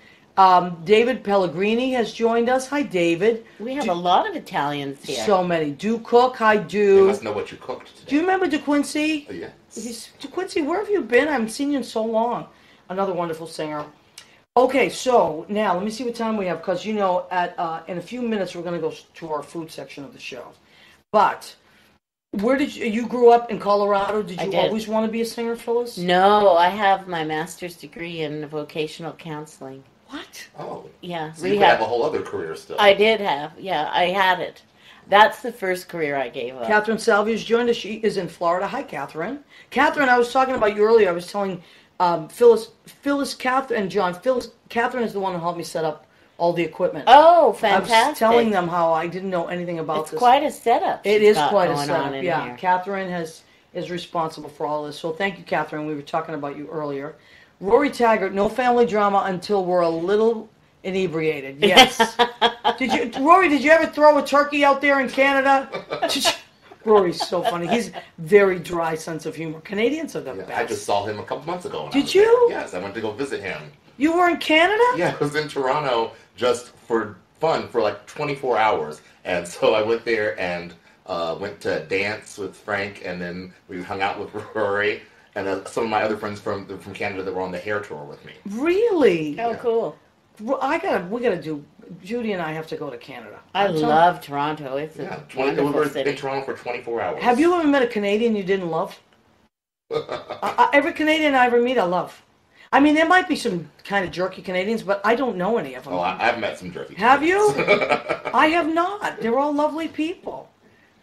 Speaker 3: David Pellegrini has joined us. Hi, David.
Speaker 4: We have a lot of Italians here.
Speaker 3: So many. Do Cook. Hi, Do.
Speaker 5: You must know what you cooked today.
Speaker 3: Do you remember DeQuincy?
Speaker 5: Yes.
Speaker 3: DeQuincy, where have you been? I haven't seen you in so long. Another wonderful singer. Okay, so now let me see what time we have, because in a few minutes we're going to go to our food section of the show. But where did you grew up in Colorado? Did you always want to be a singer, Phyllis?
Speaker 4: No, I have my master's degree in vocational counseling.
Speaker 3: What?
Speaker 5: Oh.
Speaker 4: Yeah.
Speaker 5: So you have a whole other career still.
Speaker 4: I did have. Yeah, I had it. That's the first career I gave up.
Speaker 3: Catherine Salvia's joined us. She is in Florida. Hi, Catherine. Catherine, I was talking about you earlier. I was telling Phyllis, Catherine, and John. Catherine is the one who helped me set up all the equipment.
Speaker 4: Oh, fantastic.
Speaker 3: I was telling them how I didn't know anything about this.
Speaker 4: It's quite a setup.
Speaker 3: It is quite a setup,
Speaker 4: yeah.
Speaker 3: Here. Catherine is responsible for all this. So thank you, Catherine. We were talking about you earlier. Rory Taggart, no family drama until we're a little inebriated. Yes. Rory, did you ever throw a turkey out there in Canada? Rory's so funny. He's very dry sense of humor. Canadians are the best.
Speaker 5: I just saw him a couple months ago.
Speaker 3: Did you?
Speaker 5: Yes, I went to go visit him.
Speaker 3: You were in Canada?
Speaker 5: Yeah, I was in Toronto just for fun for like 24 hours. And so I went there and went to dance with Frank, and then we hung out with Rory and some of my other friends from Canada that were on the hair tour with me.
Speaker 3: Really?
Speaker 4: Oh, cool.
Speaker 3: We gotta do. Judy and I have to go to Canada.
Speaker 4: I love Toronto. It's a wonderful
Speaker 5: we were
Speaker 4: city.
Speaker 5: in Toronto for 24 hours.
Speaker 3: Have you ever met a Canadian you didn't love? Every Canadian I ever meet, I love. I mean, there might be some kind of jerky Canadians, but I don't know any of them.
Speaker 5: Oh, I've met some jerky
Speaker 3: Have you?
Speaker 5: Canadians.
Speaker 3: I have not. They're all lovely people.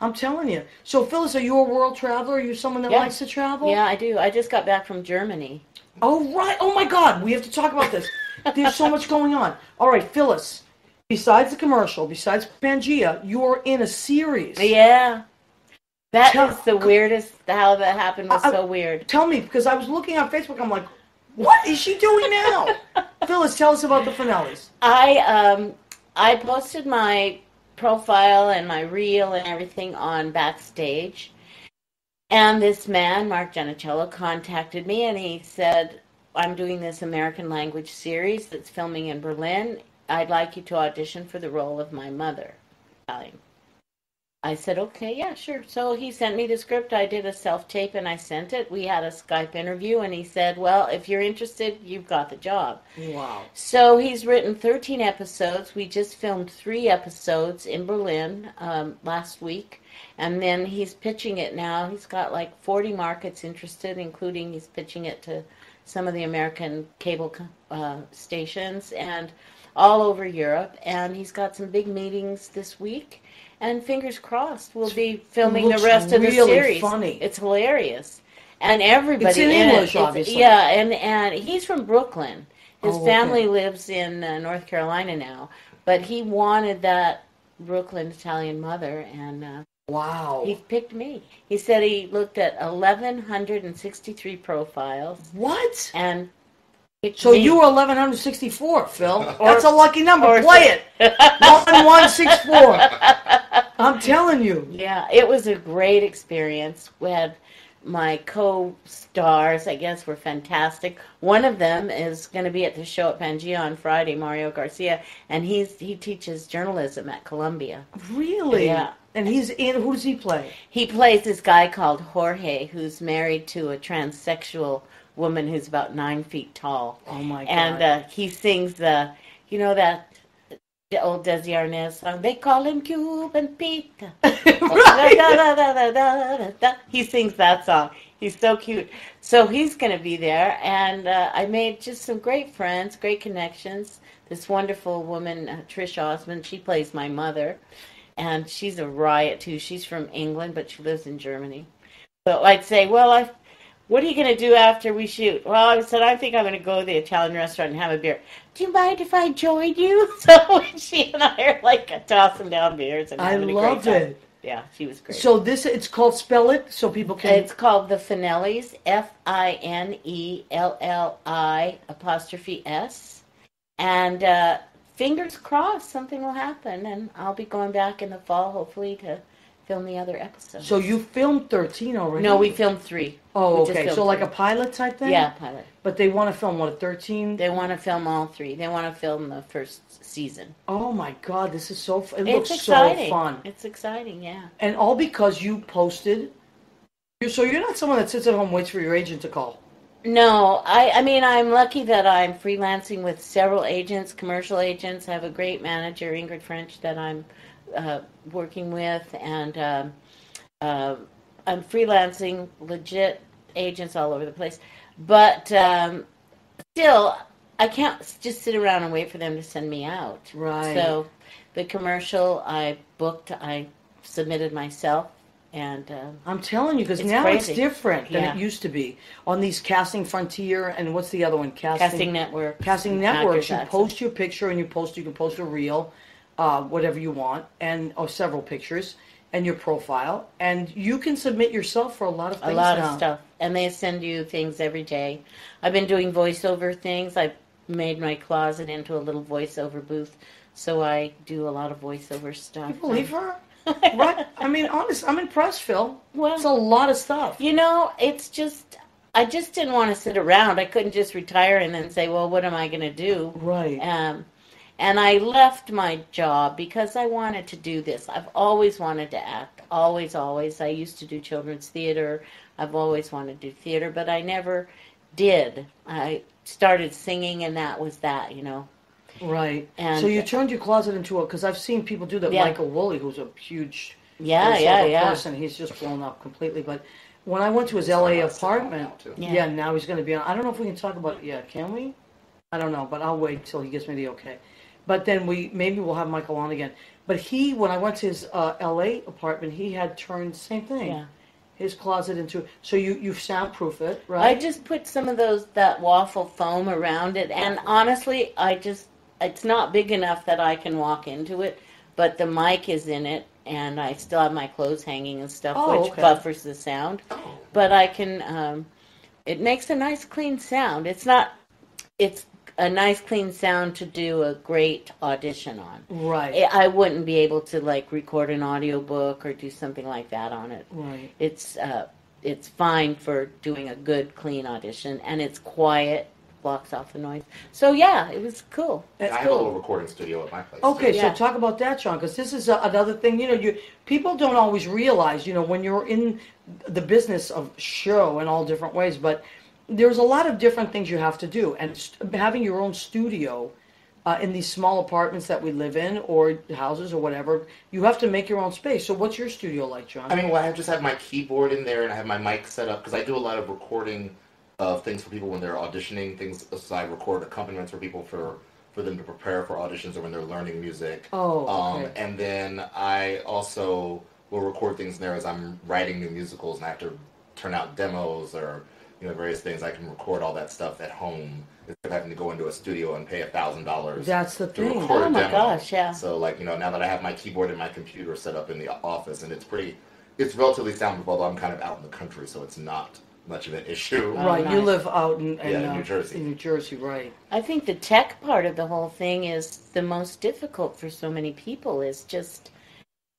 Speaker 3: I'm telling you. So, Phyllis, are you a world traveler? Are you someone that likes to travel?
Speaker 4: Yeah, I do. I just got back from Germany.
Speaker 3: Oh, right. Oh, my God. We have to talk about this. There's so much going on. All right, Phyllis, besides the commercial, besides Pangea, you're in a series.
Speaker 4: Yeah. That is the weirdest. How that happened was so weird.
Speaker 3: Tell me, because I was looking on Facebook, I'm like, what is she doing now? Phyllis, tell us about the finales.
Speaker 4: I posted my profile and my reel and everything on Backstage. And this man, Mark Giannicello, contacted me and he said, I'm doing this American language series that's filming in Berlin. I'd like you to audition for the role of my mother. Italian. I said, okay, yeah, sure. So he sent me the script. I did a self-tape and I sent it. We had a Skype interview and he said, well, if you're interested, you've got the job.
Speaker 3: Wow.
Speaker 4: So he's written 13 episodes. We just filmed 3 episodes in Berlin last week. And then he's pitching it now. He's got like 40 markets interested, including he's pitching it to some of the American cable stations and all over Europe. And he's got some big meetings this week. And fingers crossed, we'll be filming the rest of the series.
Speaker 3: Funny.
Speaker 4: It's hilarious. And everybody
Speaker 3: It's in English, obviously.
Speaker 4: Yeah, and he's from Brooklyn. His family lives in North Carolina now. But he wanted that Brooklyn Italian mother, and
Speaker 3: wow.
Speaker 4: he picked me. He said he looked at 1,163 profiles.
Speaker 3: What?
Speaker 4: And
Speaker 3: so you were 1,164, Phil. That's a lucky number. Play it. 1164. I'm telling you.
Speaker 4: Yeah, it was a great experience. We had my co-stars, I guess, were fantastic. One of them is going to be at the show at Pangea on Friday, Mario Garcia, and he teaches journalism at Columbia.
Speaker 3: Really?
Speaker 4: Yeah.
Speaker 3: And who does he play?
Speaker 4: He plays this guy called Jorge, who's married to a transsexual woman who's about 9 feet tall.
Speaker 3: Oh, my God.
Speaker 4: And he sings the old Desi Arnaz song, they call him Cuban Pete. Right. He sings that song. He's so cute. So he's going to be there. And I made just some great friends, great connections. This wonderful woman, Trish Osmond, she plays my mother. And she's a riot, too. She's from England, but she lives in Germany. So I'd say, well, what are you going to do after we shoot? Well, I said, I think I'm going to go to the Italian restaurant and have a beer. Do you mind if I join you? So she and I are like tossing down beers and having a great time. I love it. Yeah, she was great.
Speaker 3: So it's called Spell It, so people can...
Speaker 4: It's called The Finellis, Finelli''S. And fingers crossed something will happen. And I'll be going back in the fall, hopefully, to film the other episodes.
Speaker 3: So you filmed 13 already?
Speaker 4: No, we filmed 3.
Speaker 3: Oh, okay. So like a pilot type thing?
Speaker 4: Yeah, pilot.
Speaker 3: But they want to film, 13?
Speaker 4: They want to film all 3. They want to film the first season.
Speaker 3: Oh, my God. This is so fun. It looks
Speaker 4: exciting.
Speaker 3: So fun.
Speaker 4: It's exciting, yeah.
Speaker 3: And all because you posted? So you're not someone that sits at home and waits for your agent to call?
Speaker 4: No. I mean, I'm lucky that I'm freelancing with several agents, commercial agents. I have a great manager, Ingrid French, that I'm working with, and I'm freelancing legit agents all over the place. But still, I can't just sit around and wait for them to send me out.
Speaker 3: Right.
Speaker 4: So the commercial I booked, I submitted myself. And
Speaker 3: I'm telling you, because now
Speaker 4: crazy.
Speaker 3: It's different than it used to be. On these Casting Frontier, and what's the other one?
Speaker 4: Casting Network.
Speaker 3: Casting Networks, you post your picture, and you can post a reel, whatever you want, or several pictures, and your profile, and you can submit yourself for a lot of things now.
Speaker 4: A lot of stuff. And they send you things every day. I've been doing voiceover things. I've made my closet into a little voiceover booth, so I do a lot of voiceover stuff.
Speaker 3: You believe her? Right? I mean, honest, I'm impressed, Phil.
Speaker 4: Well,
Speaker 3: it's a lot of stuff.
Speaker 4: It's just, I just didn't want to sit around. I couldn't just retire and then say, well, what am I going to do?
Speaker 3: Right.
Speaker 4: And I left my job because I wanted to do this. I've always wanted to act. Always, always. I used to do children's theater. I've always wanted to do theater, but I never did. I started singing, and that was that,
Speaker 3: Right.
Speaker 4: And
Speaker 3: so you turned your closet into because I've seen people do that.
Speaker 4: Yeah.
Speaker 3: Michael Woolley, who's a huge
Speaker 4: yeah.
Speaker 3: person, he's just blown up completely. But when I went to his LA apartment, now he's going to be on. I don't know if we can talk about it yet. Can we? I don't know, but I'll wait till he gives me the okay. But then maybe we'll have Michael on again. But when I went to his LA apartment, he had turned the same thing.
Speaker 4: Yeah.
Speaker 3: His closet into, so you soundproof it, right?
Speaker 4: I just put some of that waffle foam around it, and honestly, it's not big enough that I can walk into it, but the mic is in it, and I still have my clothes hanging and stuff, which buffers the sound. But I can, it makes a nice clean sound. It's a nice clean sound to do a great audition on.
Speaker 3: Right.
Speaker 4: I wouldn't be able to record an audiobook or do something like that on it.
Speaker 3: Right.
Speaker 4: It's fine for doing a good clean audition, and it's quiet, blocks off the noise. So yeah, it was cool.
Speaker 3: That's
Speaker 5: I have a little recording studio at my place.
Speaker 3: Okay,
Speaker 5: too.
Speaker 3: so talk about that, John, because this is another thing. People don't always realize, when you're in the business of show in all different ways, but there's a lot of different things you have to do, and having your own studio in these small apartments that we live in, or houses or whatever, you have to make your own space. So what's your studio like, John?
Speaker 5: I mean, I just have my keyboard in there, and I have my mic set up, because I do a lot of recording of things for people when they're auditioning, things, so I record accompaniments for people for them to prepare for auditions or when they're learning music.
Speaker 3: Okay.
Speaker 5: And then I also will record things in there as I'm writing new musicals, and I have to turn out demos or various things. I can record all that stuff at home instead of having to go into a studio and pay $1,000.
Speaker 3: That's the thing.
Speaker 5: Record
Speaker 4: Oh
Speaker 5: a
Speaker 4: my
Speaker 5: demo.
Speaker 4: gosh, yeah.
Speaker 5: So now that I have my keyboard and my computer set up in the office, and it's relatively soundproof, although I'm kind of out in the country, so it's not much of an issue.
Speaker 3: Right,
Speaker 4: nice.
Speaker 3: you live out in
Speaker 5: New Jersey.
Speaker 3: In New Jersey, right.
Speaker 4: I think the tech part of the whole thing is the most difficult for so many people, is just,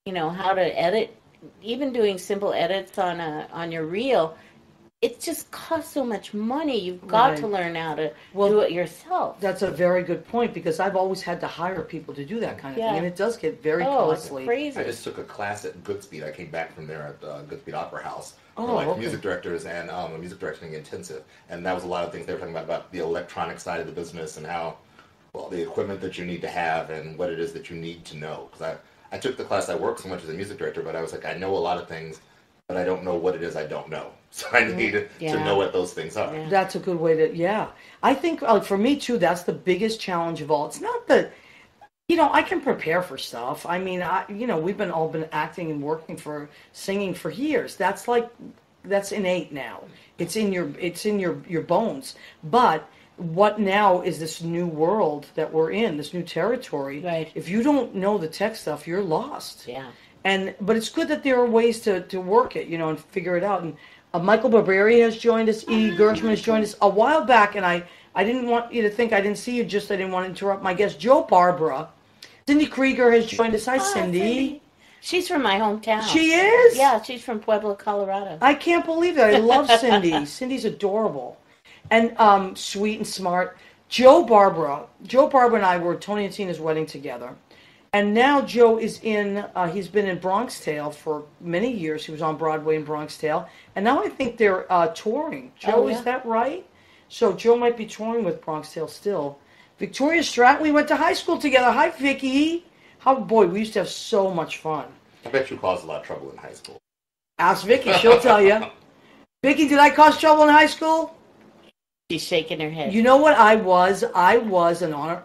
Speaker 4: how to edit. Even doing simple edits on your reel, it just costs so much money. You've got to learn how to do it yourself.
Speaker 3: That's a very good point, because I've always had to hire people to do that kind of thing, and it does get very costly.
Speaker 4: It's crazy.
Speaker 5: I just took a class at Goodspeed. I came back from there at Goodspeed Opera House for music directors and a music directing intensive, and that was a lot of things they were talking about the electronic side of the business and how the equipment that you need to have and what it is that you need to know. Because I took the class. I work so much as a music director, but I was like, I know a lot of things, but I don't know what it is I don't know. So I need to know what those things are.
Speaker 3: Yeah. That's a good way to, I think, for me, too, that's the biggest challenge of all. It's not that, I can prepare for stuff. I mean, we've all been acting and working for singing for years. That's innate now. It's in your bones. But what now is this new world that we're in, this new territory?
Speaker 4: Right.
Speaker 3: If you don't know the tech stuff, you're lost.
Speaker 4: Yeah.
Speaker 3: But it's good that there are ways to work it, and figure it out. And Michael Barberi has joined us. E. Gershman has joined us a while back, and I didn't want you to think I didn't see you. I didn't want to interrupt my guest, Joe Barbara. Cindy Krieger has joined us. Hi, Cindy.
Speaker 4: She's from my hometown.
Speaker 3: She is?
Speaker 4: Yeah, she's from Pueblo, Colorado.
Speaker 3: I can't believe it. I love Cindy. Cindy's adorable and sweet and smart. Joe Barbara and I were at Tony and Tina's wedding together. And now Joe is he's been in Bronx Tale for many years. He was on Broadway in Bronx Tale. And now I think they're touring. Joe, is that right? So Joe might be touring with Bronx Tale still. Victoria Stratton, we went to high school together. Hi, Vicky. We used to have so much fun.
Speaker 5: I bet you caused a lot of trouble in high school.
Speaker 3: Ask Vicky, she'll tell you. Vicky, did I cause trouble in high school?
Speaker 4: She's shaking her head.
Speaker 3: You know what I was? I was an honor,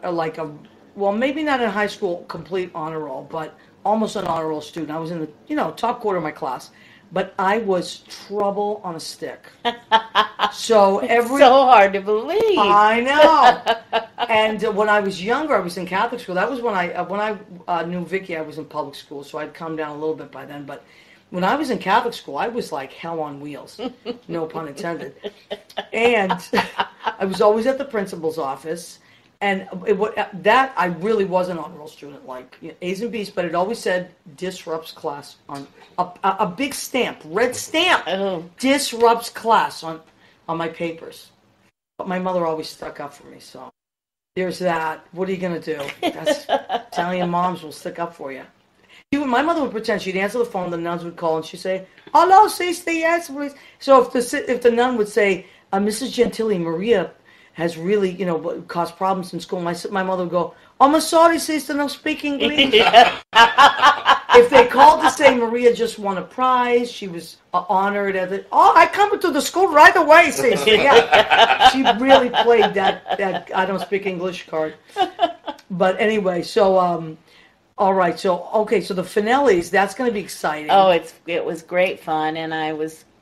Speaker 3: well, maybe not in high school, complete honor roll, but almost an honor roll student. I was in the, top quarter of my class, but I was trouble on a stick. So
Speaker 4: so hard to believe.
Speaker 3: I know. And when I was younger, I was in Catholic school. That was when I knew Vicky. I was in public school, so I'd come down a little bit by then. But when I was in Catholic school, I was like hell on wheels, no pun intended. And I was always at the principal's office. And that I really was an honor roll student, like A's and B's, but it always said disrupts class on a big stamp, red stamp, disrupts class on my papers. But my mother always stuck up for me, so there's that. What are you gonna do? That's, Italian moms will stick up for you. My mother would pretend she'd answer the phone, the nuns would call, and she'd say, "Hello, sister, yes, please." So if the nun would say, "Mrs. Gentili, Maria has really, caused problems in school," my mother would go, "I'm sorry, sister, no speak English." If they called to say Maria just won a prize, she was honored as it. "Oh, I come to the school right away, sister." Yeah, she really played that I don't speak English card. But anyway, so all right, so the finales, that's going to be exciting.
Speaker 4: Oh, it was great fun, and I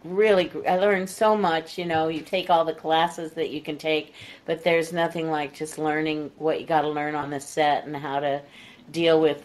Speaker 4: learned so much. You take all the classes that you can take, but there's nothing like just learning what you got to learn on the set and how to deal with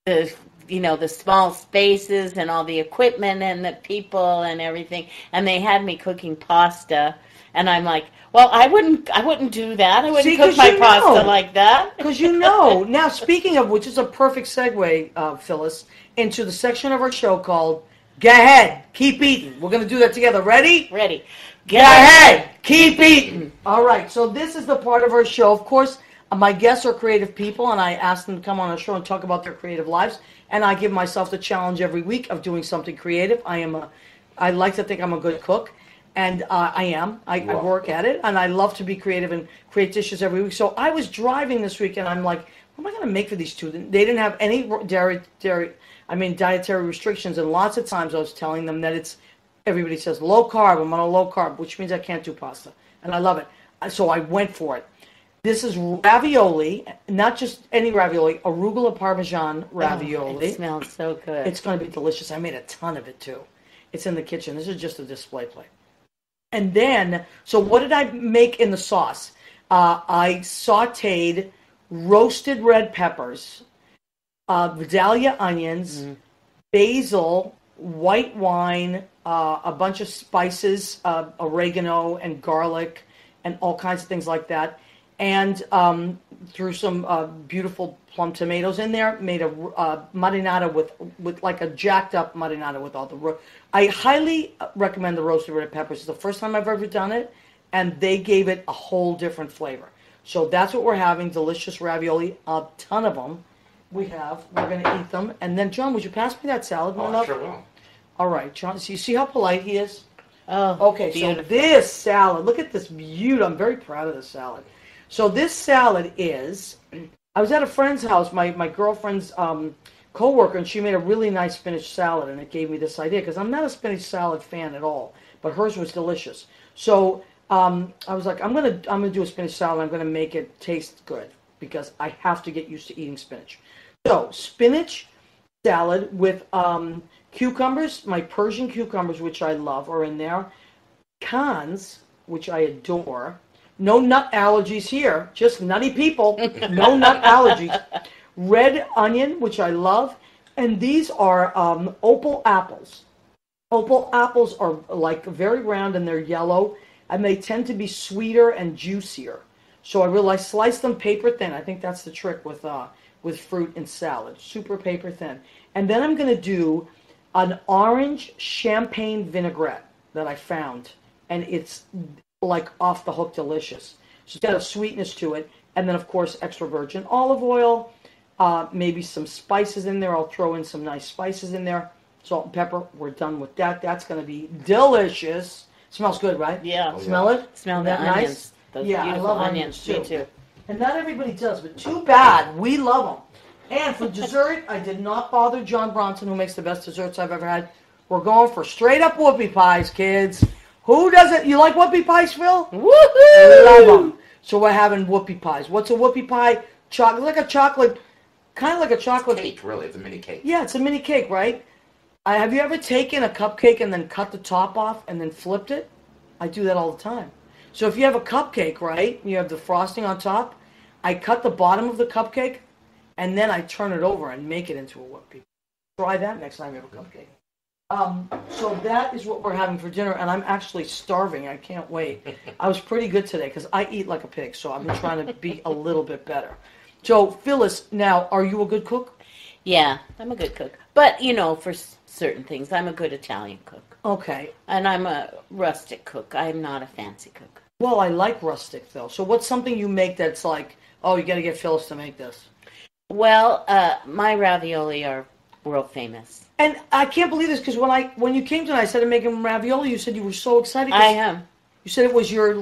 Speaker 4: the small spaces and all the equipment and the people and everything. And they had me cooking pasta, and I'm like, well, I wouldn't do that. I wouldn't cook my pasta like that.
Speaker 3: Because Now, speaking of which, is a perfect segue, Phyllis, into the section of our show called "Go Ahead, Keep Eating." We're going to do that together. Ready?
Speaker 4: Ready.
Speaker 3: Go ahead, keep eating. All right, so this is the part of our show. Of course, my guests are creative people, and I ask them to come on our show and talk about their creative lives. And I give myself the challenge every week of doing something creative. I like to think I'm a good cook. And I am. I work at it, and I love to be creative and create dishes every week. So I was driving this week, and I'm like, what am I going to make for these two? They didn't have any dietary restrictions, and lots of times I was telling them that everybody says low carb. I'm on a low carb, which means I can't do pasta, and I love it. So I went for it. This is ravioli, not just any ravioli, arugula parmesan ravioli.
Speaker 4: It smells so good.
Speaker 3: It's going to be delicious. I made a ton of it too. It's in the kitchen. This is just a display plate. And then, so what did I make in the sauce? I sauteed roasted red peppers, Vidalia onions, basil, white wine, a bunch of spices, oregano and garlic, and all kinds of things like that. And threw some beautiful plum tomatoes in there. Made a marinara with like a jacked up marinara with all the. I highly recommend the roasted red peppers. It's the first time I've ever done it, and they gave it a whole different flavor. So that's what we're having. Delicious ravioli, a ton of them. We're going to eat them. And then, John, would you pass me that salad?
Speaker 5: I sure will.
Speaker 3: All right, John. So you see how polite he is?
Speaker 4: Oh,
Speaker 3: okay.
Speaker 4: Beautiful.
Speaker 3: So this salad, look at this beauty. I'm very proud of this salad. So this salad is, I was at a friend's house, my girlfriend's co-worker, and she made a really nice spinach salad, and it gave me this idea, because I'm not a spinach salad fan at all, but hers was delicious. So I was like, I'm gonna do a spinach salad. I'm gonna make it taste good, because I have to get used to eating spinach. So spinach salad with cucumbers, my Persian cucumbers, which I love, are in there. Cons, which I adore. No nut allergies here, just nutty people. No nut allergies. Red onion, which I love. And these are opal apples. Opal apples are like very round and they're yellow. And they tend to be sweeter and juicier. So I slice them paper thin. I think that's the trick with fruit and salad. Super paper thin. And then I'm going to do an orange champagne vinaigrette that I found. And it's like off the hook delicious. So it's got a sweetness to it. And then, of course, extra virgin olive oil, maybe some spices in there. I'll throw in some nice spices in there. Salt and pepper. We're done with that. That's going to be delicious. Smells good, right?
Speaker 4: Yeah.
Speaker 3: Smell it?
Speaker 4: Smell the
Speaker 3: onions.
Speaker 4: Nice? Those
Speaker 3: I love onions too.
Speaker 4: Me too.
Speaker 3: And not everybody does, but too bad. We love them. And for dessert, I did not bother John Bronston, who makes the best desserts I've ever had. We're going for straight up whoopie pies, kids. Who doesn't? You like whoopie pies, Phil?
Speaker 4: Woohoo!
Speaker 3: Love them. So we're having whoopie pies. What's a whoopie pie? Kind of like a chocolate.
Speaker 5: Cake, really. It's a mini cake.
Speaker 3: Yeah, it's a mini cake, right? Have you ever taken a cupcake and then cut the top off and then flipped it? I do that all the time. So if you have a cupcake, right, you have the frosting on top, I cut the bottom of the cupcake, and then I turn it over and make it into a whoopie. Try that next time you have a cupcake. So that is what we're having for dinner, and I'm actually starving. I can't wait. I was pretty good today because I eat like a pig, so I've been trying to be a little bit better. So, Phyllis, now, are you a good cook?
Speaker 4: Yeah, I'm a good cook. But, for certain things, I'm a good Italian cook.
Speaker 3: Okay.
Speaker 4: And I'm a rustic cook. I'm not a fancy cook.
Speaker 3: Well, I like rustic, though. So what's something you make that's like, oh, you got to get Phyllis to make this?
Speaker 4: Well, my ravioli are world famous.
Speaker 3: And I can't believe this because when you came tonight, I said to make him ravioli. You said you were so excited.
Speaker 4: I am.
Speaker 3: You said it was your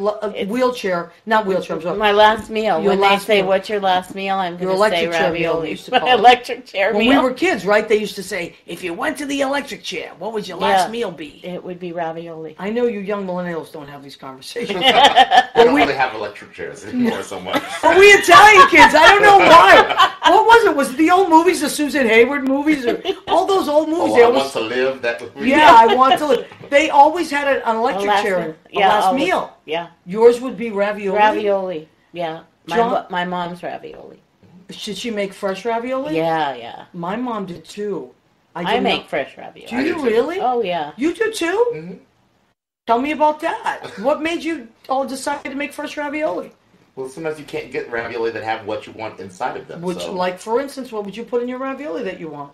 Speaker 3: wheelchair, not wheelchair. I'm sorry.
Speaker 4: My last meal. When they say,
Speaker 3: meal.
Speaker 4: "What's your last meal?" I'm going to say ravioli.
Speaker 3: Used to call
Speaker 4: My electric chair
Speaker 3: when
Speaker 4: meal.
Speaker 3: we were kids, right? They used to say, if you went to the electric chair, what would your last meal be?
Speaker 4: It would be ravioli.
Speaker 3: I know you young millennials don't have these conversations.
Speaker 5: We don't really have electric chairs anymore so much.
Speaker 3: But we Italian kids, I don't know why. What was it? Was it the old movies, the Susan Hayward movies, or all those old movies?
Speaker 5: I Want to Live. That movie.
Speaker 3: Yeah, I Want to Live. They always had an electric chair. Last meal.
Speaker 4: Yeah.
Speaker 3: Yours would be ravioli?
Speaker 4: Ravioli, yeah.
Speaker 3: John?
Speaker 4: My mom's ravioli.
Speaker 3: Should she make fresh ravioli?
Speaker 4: Yeah.
Speaker 3: My mom did too.
Speaker 4: I make fresh ravioli.
Speaker 3: Do you really?
Speaker 4: Oh, yeah.
Speaker 3: You do too?
Speaker 5: Mm-hmm.
Speaker 3: Tell me about that. What made you all decide to make fresh ravioli?
Speaker 5: Well, sometimes you can't get ravioli that have what you want inside of them.
Speaker 3: Like, for instance, what would you put in your ravioli that you want?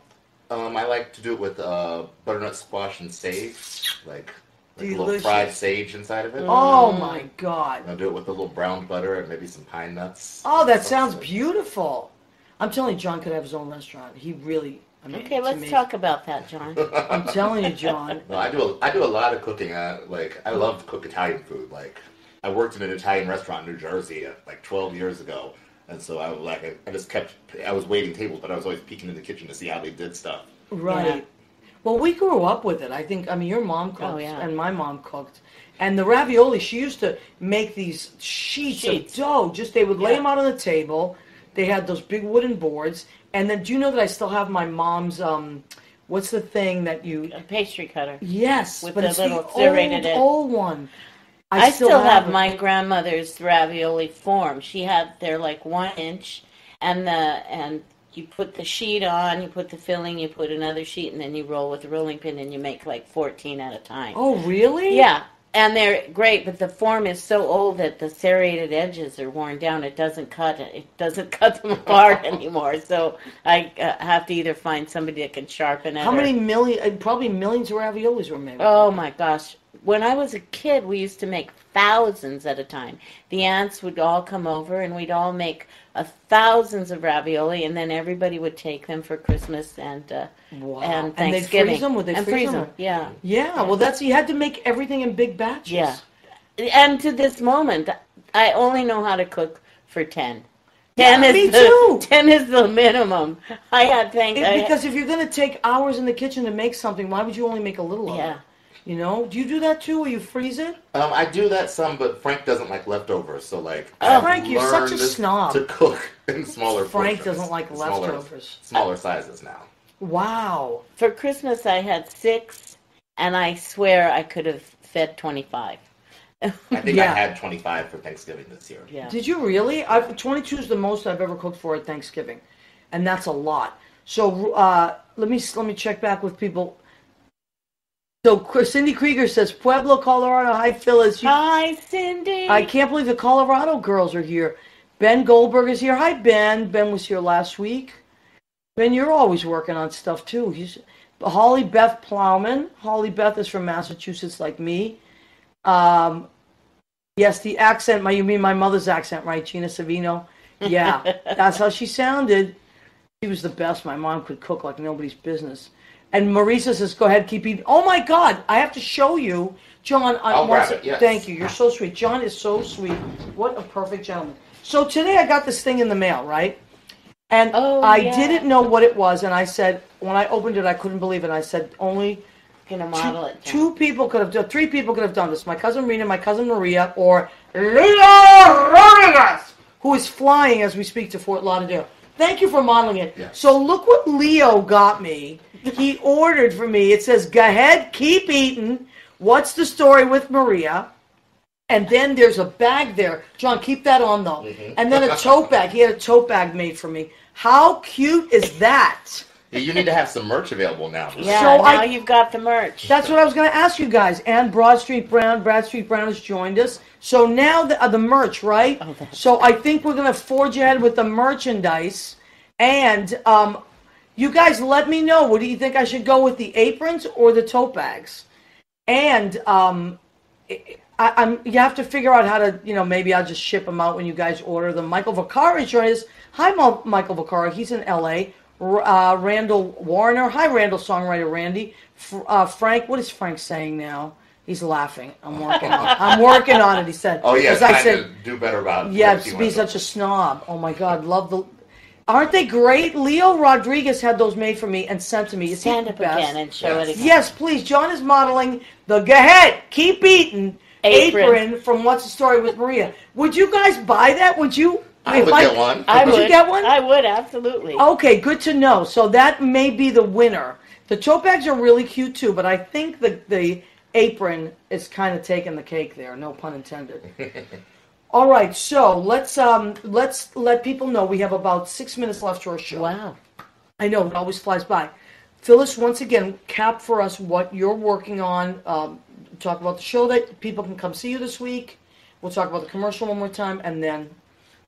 Speaker 5: I like to do it with butternut squash and sage, like a little
Speaker 3: Delicious.
Speaker 5: fried sage inside of it.
Speaker 3: Oh, my God.
Speaker 5: I'll do it with a little browned butter and maybe some pine nuts.
Speaker 3: Oh, that sounds beautiful. I'm telling you, John could have his own restaurant. He really...
Speaker 4: Okay, let's talk about that, John.
Speaker 3: I'm telling you, John.
Speaker 5: No, I do a lot of cooking. I love to cook Italian food. Like, I worked in an Italian restaurant in New Jersey 12 years ago, and so I was waiting tables, but I was always peeking in the kitchen to see how they did stuff.
Speaker 3: Right.
Speaker 4: Yeah.
Speaker 3: Well, we grew up with it. Your mom cooked, and my mom cooked. And the ravioli, she used to make these sheets. Of dough. They would lay them out on the table. They had those big wooden boards. And then, do you know that I still have my mom's, what's the thing that you...
Speaker 4: A pastry cutter.
Speaker 3: Yes,
Speaker 4: with
Speaker 3: but
Speaker 4: the
Speaker 3: it's
Speaker 4: little
Speaker 3: the
Speaker 4: serrated
Speaker 3: old one.
Speaker 4: I still have my grandmother's ravioli form. She had, they're like 1 inch, and you put the sheet on, you put the filling, you put another sheet, and then you roll with a rolling pin, and you make 14 at a time.
Speaker 3: Oh, really?
Speaker 4: Yeah. And they're great, but the form is so old that the serrated edges are worn down. It doesn't cut them apart anymore. So I have to either find somebody that can sharpen it.
Speaker 3: How many million? Probably millions of raviolis were made.
Speaker 4: Oh my gosh! When I was a kid, we used to make thousands at a time. The aunts would all come over, and we'd all make thousands of ravioli, and then everybody would take them for Christmas and Thanksgiving.
Speaker 3: And they'd freeze them? Would they freeze them?
Speaker 4: Yeah.
Speaker 3: Yeah, well, you had to make everything in big batches.
Speaker 4: Yeah. And to this moment, I only know how to cook for 10. 10
Speaker 3: me too.
Speaker 4: 10 is the minimum.
Speaker 3: Because if you're going to take hours in the kitchen to make something, why would you only make a little of it? You know? Do you do that too, where you freeze it?
Speaker 5: I do that some, but Frank doesn't like leftovers, so
Speaker 3: Frank, you're such a snob.
Speaker 5: To cook in smaller
Speaker 3: Frank
Speaker 5: portions.
Speaker 3: doesn't like leftovers.
Speaker 5: Smaller sizes now.
Speaker 3: Wow.
Speaker 4: For Christmas, I had 6, and I swear I could have fed 25.
Speaker 5: I think I had 25 for Thanksgiving this year.
Speaker 4: Yeah.
Speaker 3: Did you really? 22 is the most I've ever cooked for at Thanksgiving, and that's a lot. So let me check back with people. So Cindy Krieger says, Pueblo, Colorado. Hi, Phyllis.
Speaker 4: Hi, Cindy.
Speaker 3: I can't believe the Colorado girls are here. Ben Goldberg is here. Hi, Ben. Ben was here last week. Ben, you're always working on stuff, too. Holly Beth Plowman. Holly Beth is from Massachusetts like me. Yes, the accent. You mean my mother's accent, right? Gina Savino. Yeah, that's how she sounded. She was the best. My mom could cook like nobody's business. And Marisa says, go ahead, keep eating. Oh, my God. I have to show you. John,
Speaker 5: I'll grab it, yes.
Speaker 3: Thank you. You're so sweet. John is so sweet. What a perfect gentleman. So today I got this thing in the mail, right? And I didn't know what it was. And I said, when I opened it, I couldn't believe it. I said, only two people could have done, 3 people could have done this. My cousin Rena, my cousin Maria, or Leo Rodriguez, who is flying as we speak to Fort Lauderdale. Thank you for modeling it. Yes. So look what Leo got me. He ordered for me. It says, go ahead, keep eating. What's the story with Maria? And then there's a bag there. John, keep that on, though. Mm-hmm. And then a tote bag. He had a tote bag made for me. How cute is that?
Speaker 5: You need to have some merch available now.
Speaker 4: Yeah,
Speaker 3: So
Speaker 4: now you've got the merch.
Speaker 3: That's what I was going to ask you guys. And Brad Street Brown has joined us. So now the merch, right?
Speaker 4: Oh,
Speaker 3: so I think we're going to forge ahead with the merchandise. And you guys let me know. What do you think I should go with, the aprons or the tote bags? And you have to figure out how to, maybe I'll just ship them out when you guys order them. Michael Vaccaro is joining us. Hi, Michael Vaccaro. He's in L.A. Randall Warner. Hi, Randall, songwriter Randy. Frank, what is Frank saying now? He's laughing. I'm working on it, he said.
Speaker 5: Oh, yeah,
Speaker 3: I said,
Speaker 5: to do better about it.
Speaker 3: Yeah, to be such a snob. Oh, my God, love the... Aren't they great? Leo Rodriguez had those made for me and sent to me.
Speaker 4: Stand up again and show it again.
Speaker 3: Yes, please. John is modeling the Go Ahead, Keep Eating apron from What's the Story with Maria. Would you guys buy that? Would you...
Speaker 5: I would get one.
Speaker 3: Would you get one?
Speaker 4: I would, absolutely.
Speaker 3: Okay, good to know. So that may be the winner. The tote bags are really cute too, but I think the apron is kind of taking the cake there. No pun intended. All right, so let's let people know we have about 6 minutes left to our show.
Speaker 4: Wow.
Speaker 3: I know, it always flies by. Phyllis, once again, cap for us what you're working on. Talk about the show that people can come see you this week. We'll talk about the commercial one more time, and then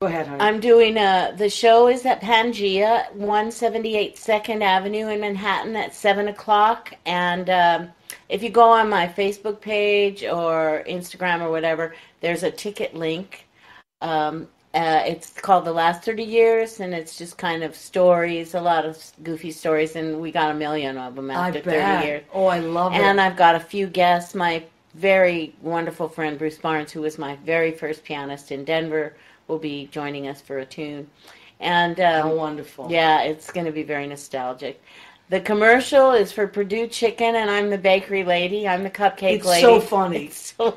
Speaker 3: go ahead, honey.
Speaker 4: I'm doing, the show is at Pangea, 178 2nd Avenue in Manhattan at 7 o'clock. And if you go on my Facebook page or Instagram or whatever, there's a ticket link. It's called The Last 30 Years, and it's just kind of stories, a lot of goofy stories, and we got 1 million of them after 30 years.
Speaker 3: Oh, I love it.
Speaker 4: And I've got a few guests. My very wonderful friend Bruce Barnes, who was my very first pianist in Denver, will be joining us for a tune. And
Speaker 3: how wonderful.
Speaker 4: Yeah, it's going to be very nostalgic. The commercial is for Purdue Chicken, and I'm the bakery lady. I'm the cupcake lady.
Speaker 3: It's so funny.
Speaker 4: It's
Speaker 3: so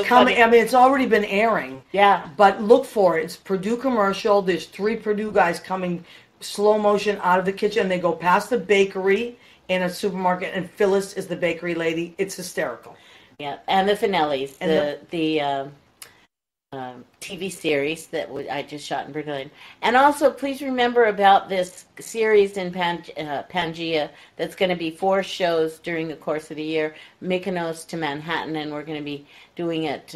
Speaker 3: coming. Funny. I mean, it's already been airing.
Speaker 4: Yeah.
Speaker 3: But look for it. It's Purdue commercial. There's 3 Purdue guys coming slow motion out of the kitchen. They go past the bakery in a supermarket, and Phyllis is the bakery lady. It's hysterical.
Speaker 4: Yeah, and the Finellis, the TV series that I just shot in Berlin. And also, please remember about this series in Pangea that's going to be 4 shows during the course of the year, Mykonos to Manhattan, and we're going to be doing it,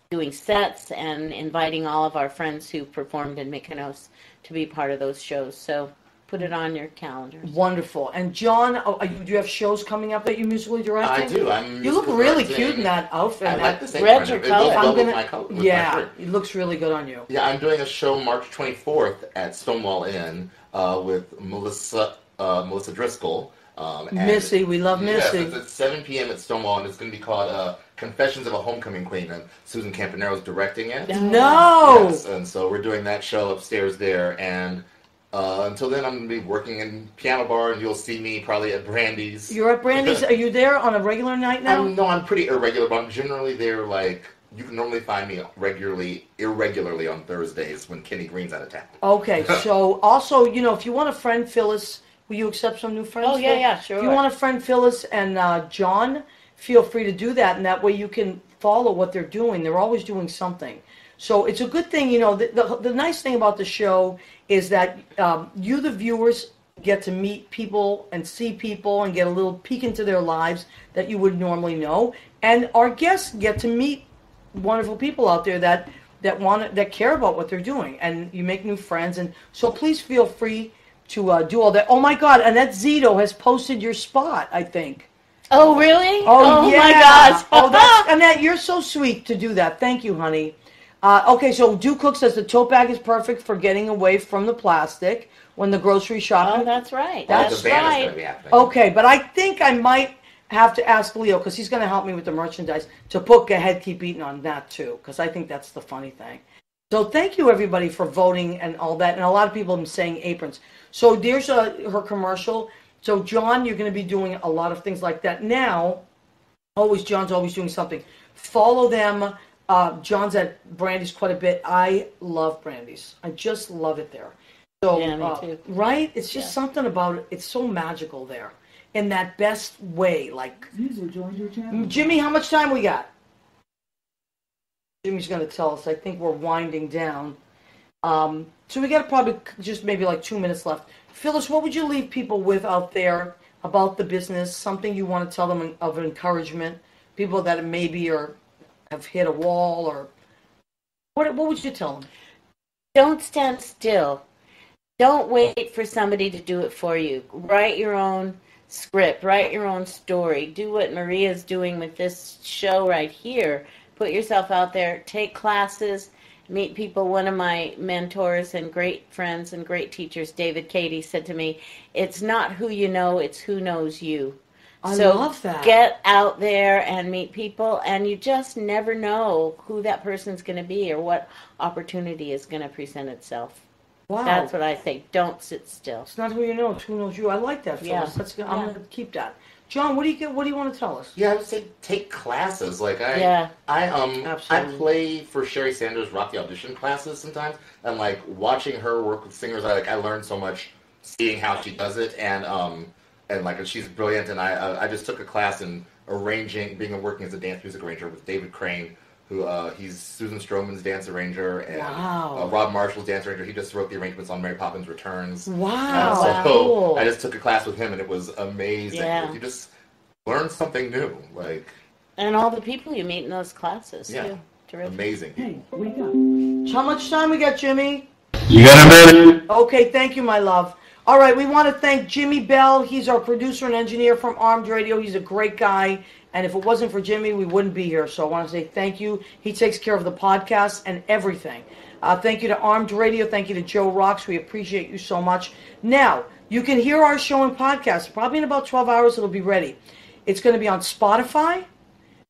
Speaker 4: doing sets and inviting all of our friends who performed in Mykonos to be part of those shows. So put it on your calendars.
Speaker 3: Wonderful. And John, do you have shows coming up that you musically directing?
Speaker 5: I do.
Speaker 3: You look really cute in that outfit.
Speaker 5: I like the same
Speaker 4: red your color.
Speaker 3: It looks really good on you.
Speaker 5: Yeah, I'm doing a show March 24th at Stonewall Inn with Melissa Driscoll.
Speaker 3: Missy, we love Missy.
Speaker 5: Yes, it's at 7 p.m. at Stonewall, and it's going to be called Confessions of a Homecoming Queen, and Susan Campanero's directing it.
Speaker 3: No!
Speaker 5: Yes, and so we're doing that show upstairs there, and until then, I'm going to be working in piano bar, and you'll see me probably at Brandy's.
Speaker 3: You're at Brandy's? Are you there on a regular night now?
Speaker 5: No, I'm pretty irregular, but I'm generally there, you can normally find me irregularly on Thursdays when Kenny Green's out of town.
Speaker 3: Okay, so also, if you want to friend Phyllis, will you accept some new friends?
Speaker 4: Oh, yeah, sure.
Speaker 3: If you want to friend Phyllis and John, feel free to do that, and that way you can follow what they're doing. They're always doing something. So it's a good thing, the nice thing about the show is that you, the viewers, get to meet people and see people and get a little peek into their lives that you would normally know. And our guests get to meet wonderful people out there that care about what they're doing. And you make new friends. And so please feel free to do all that. Oh, my God. Annette Zito has posted your spot, I think.
Speaker 4: Oh, really?
Speaker 3: Oh yeah.
Speaker 4: My gosh.
Speaker 3: Annette, you're so sweet to do that. Thank you, honey. Okay, so Do Cook says the tote bag is perfect for getting away from the plastic when the grocery shopping.
Speaker 4: Oh, that's right.
Speaker 3: That's
Speaker 5: the band is going to be happening.
Speaker 3: Okay, but I think I might have to ask Leo, because he's going to help me with the merchandise, to put Go Ahead, Keep Eating on that too, because I think that's the funny thing. So thank you, everybody, for voting and all that. And a lot of people have been saying aprons. So there's her commercial. So, John, you're going to be doing a lot of things like that. Now, John's always doing something. Follow them. John's at Brandy's quite a bit. I love Brandy's. I just love it there. So,
Speaker 4: yeah, me too.
Speaker 3: Right? It's just something about it. It's so magical there in that best way. Like, Jimmy, how much time we got? Jimmy's going to tell us. I think we're winding down. So we got probably just maybe like 2 minutes left. Phyllis, what would you leave people with out there about the business? Something you want to tell them of encouragement? People that maybe have hit a wall, or what would you tell them?
Speaker 4: Don't stand still. Don't wait for somebody to do it for you. Write your own script. Write your own story. Do what Maria's doing with this show right here. Put yourself out there. Take classes. Meet people. One of my mentors and great friends and great teachers, David Cady, said to me, it's not who you know, it's who knows you.
Speaker 3: I love that.
Speaker 4: Get out there and meet people, and you just never know who that person's going to be or what opportunity is going to present itself.
Speaker 3: Wow.
Speaker 4: That's what I think. Don't sit still.
Speaker 3: It's not who you know, it's who knows you. I like that, Phyllis.
Speaker 4: Yeah.
Speaker 3: I'm going to keep that. John, what do you want to tell us?
Speaker 5: Yeah, I would say take classes. Like I play for Sherry Sanders' Rock the Audition classes sometimes, and like watching her work with singers, I learned so much seeing how she does it, and like she's brilliant. And I just took a class in working as a dance music arranger with David Crane, who he's Susan Stroman's dance arranger, and Rob Marshall's dance arranger. He just wrote the arrangements on Mary Poppins Returns.
Speaker 3: Wow.
Speaker 4: Cool.
Speaker 5: I just took a class with him, and it was amazing.
Speaker 4: Yeah.
Speaker 5: You just learn something new,
Speaker 4: and all the people you meet in those classes too. Terrific.
Speaker 5: Amazing.
Speaker 3: Hey, wake up. How much time we got, Jimmy?
Speaker 6: You got a minute?
Speaker 3: Okay, thank you, my love. All right, we want to thank Jimmy Bell. He's our producer and engineer from Armed Radio. He's a great guy. And if it wasn't for Jimmy, we wouldn't be here. So I want to say thank you. He takes care of the podcast and everything. Thank you to Armed Radio. Thank you to Joe Rocks. We appreciate you so much. Now, you can hear our show and podcast. Probably in about 12 hours, it'll be ready. It's going to be on Spotify,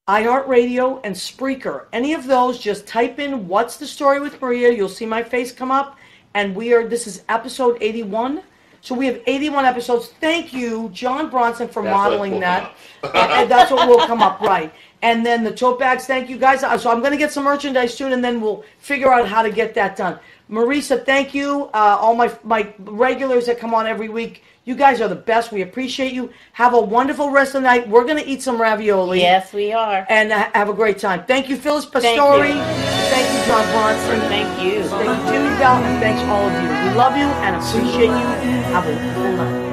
Speaker 3: iHeartRadio, and Spreaker. Any of those, just type in What's the Story with Maria. You'll see my face come up. And this is episode 81. So we have 81 episodes. Thank you, John Bronston, for modeling that. And that's what will come up, right. And then the tote bags, thank you guys. So I'm going to get some merchandise soon, and then we'll figure out how to get that done. Marisa, thank you. All my regulars that come on every week, you guys are the best. We appreciate you. Have a wonderful rest of the night. We're going to eat some ravioli.
Speaker 4: Yes, we are.
Speaker 3: And have a great time. Thank you, Phyllis Pastore. Thank you, John Bronson.
Speaker 4: Thank you.
Speaker 3: Thank you, Jimmy Bell, and thanks all of you. We love you and appreciate you. Have a wonderful night.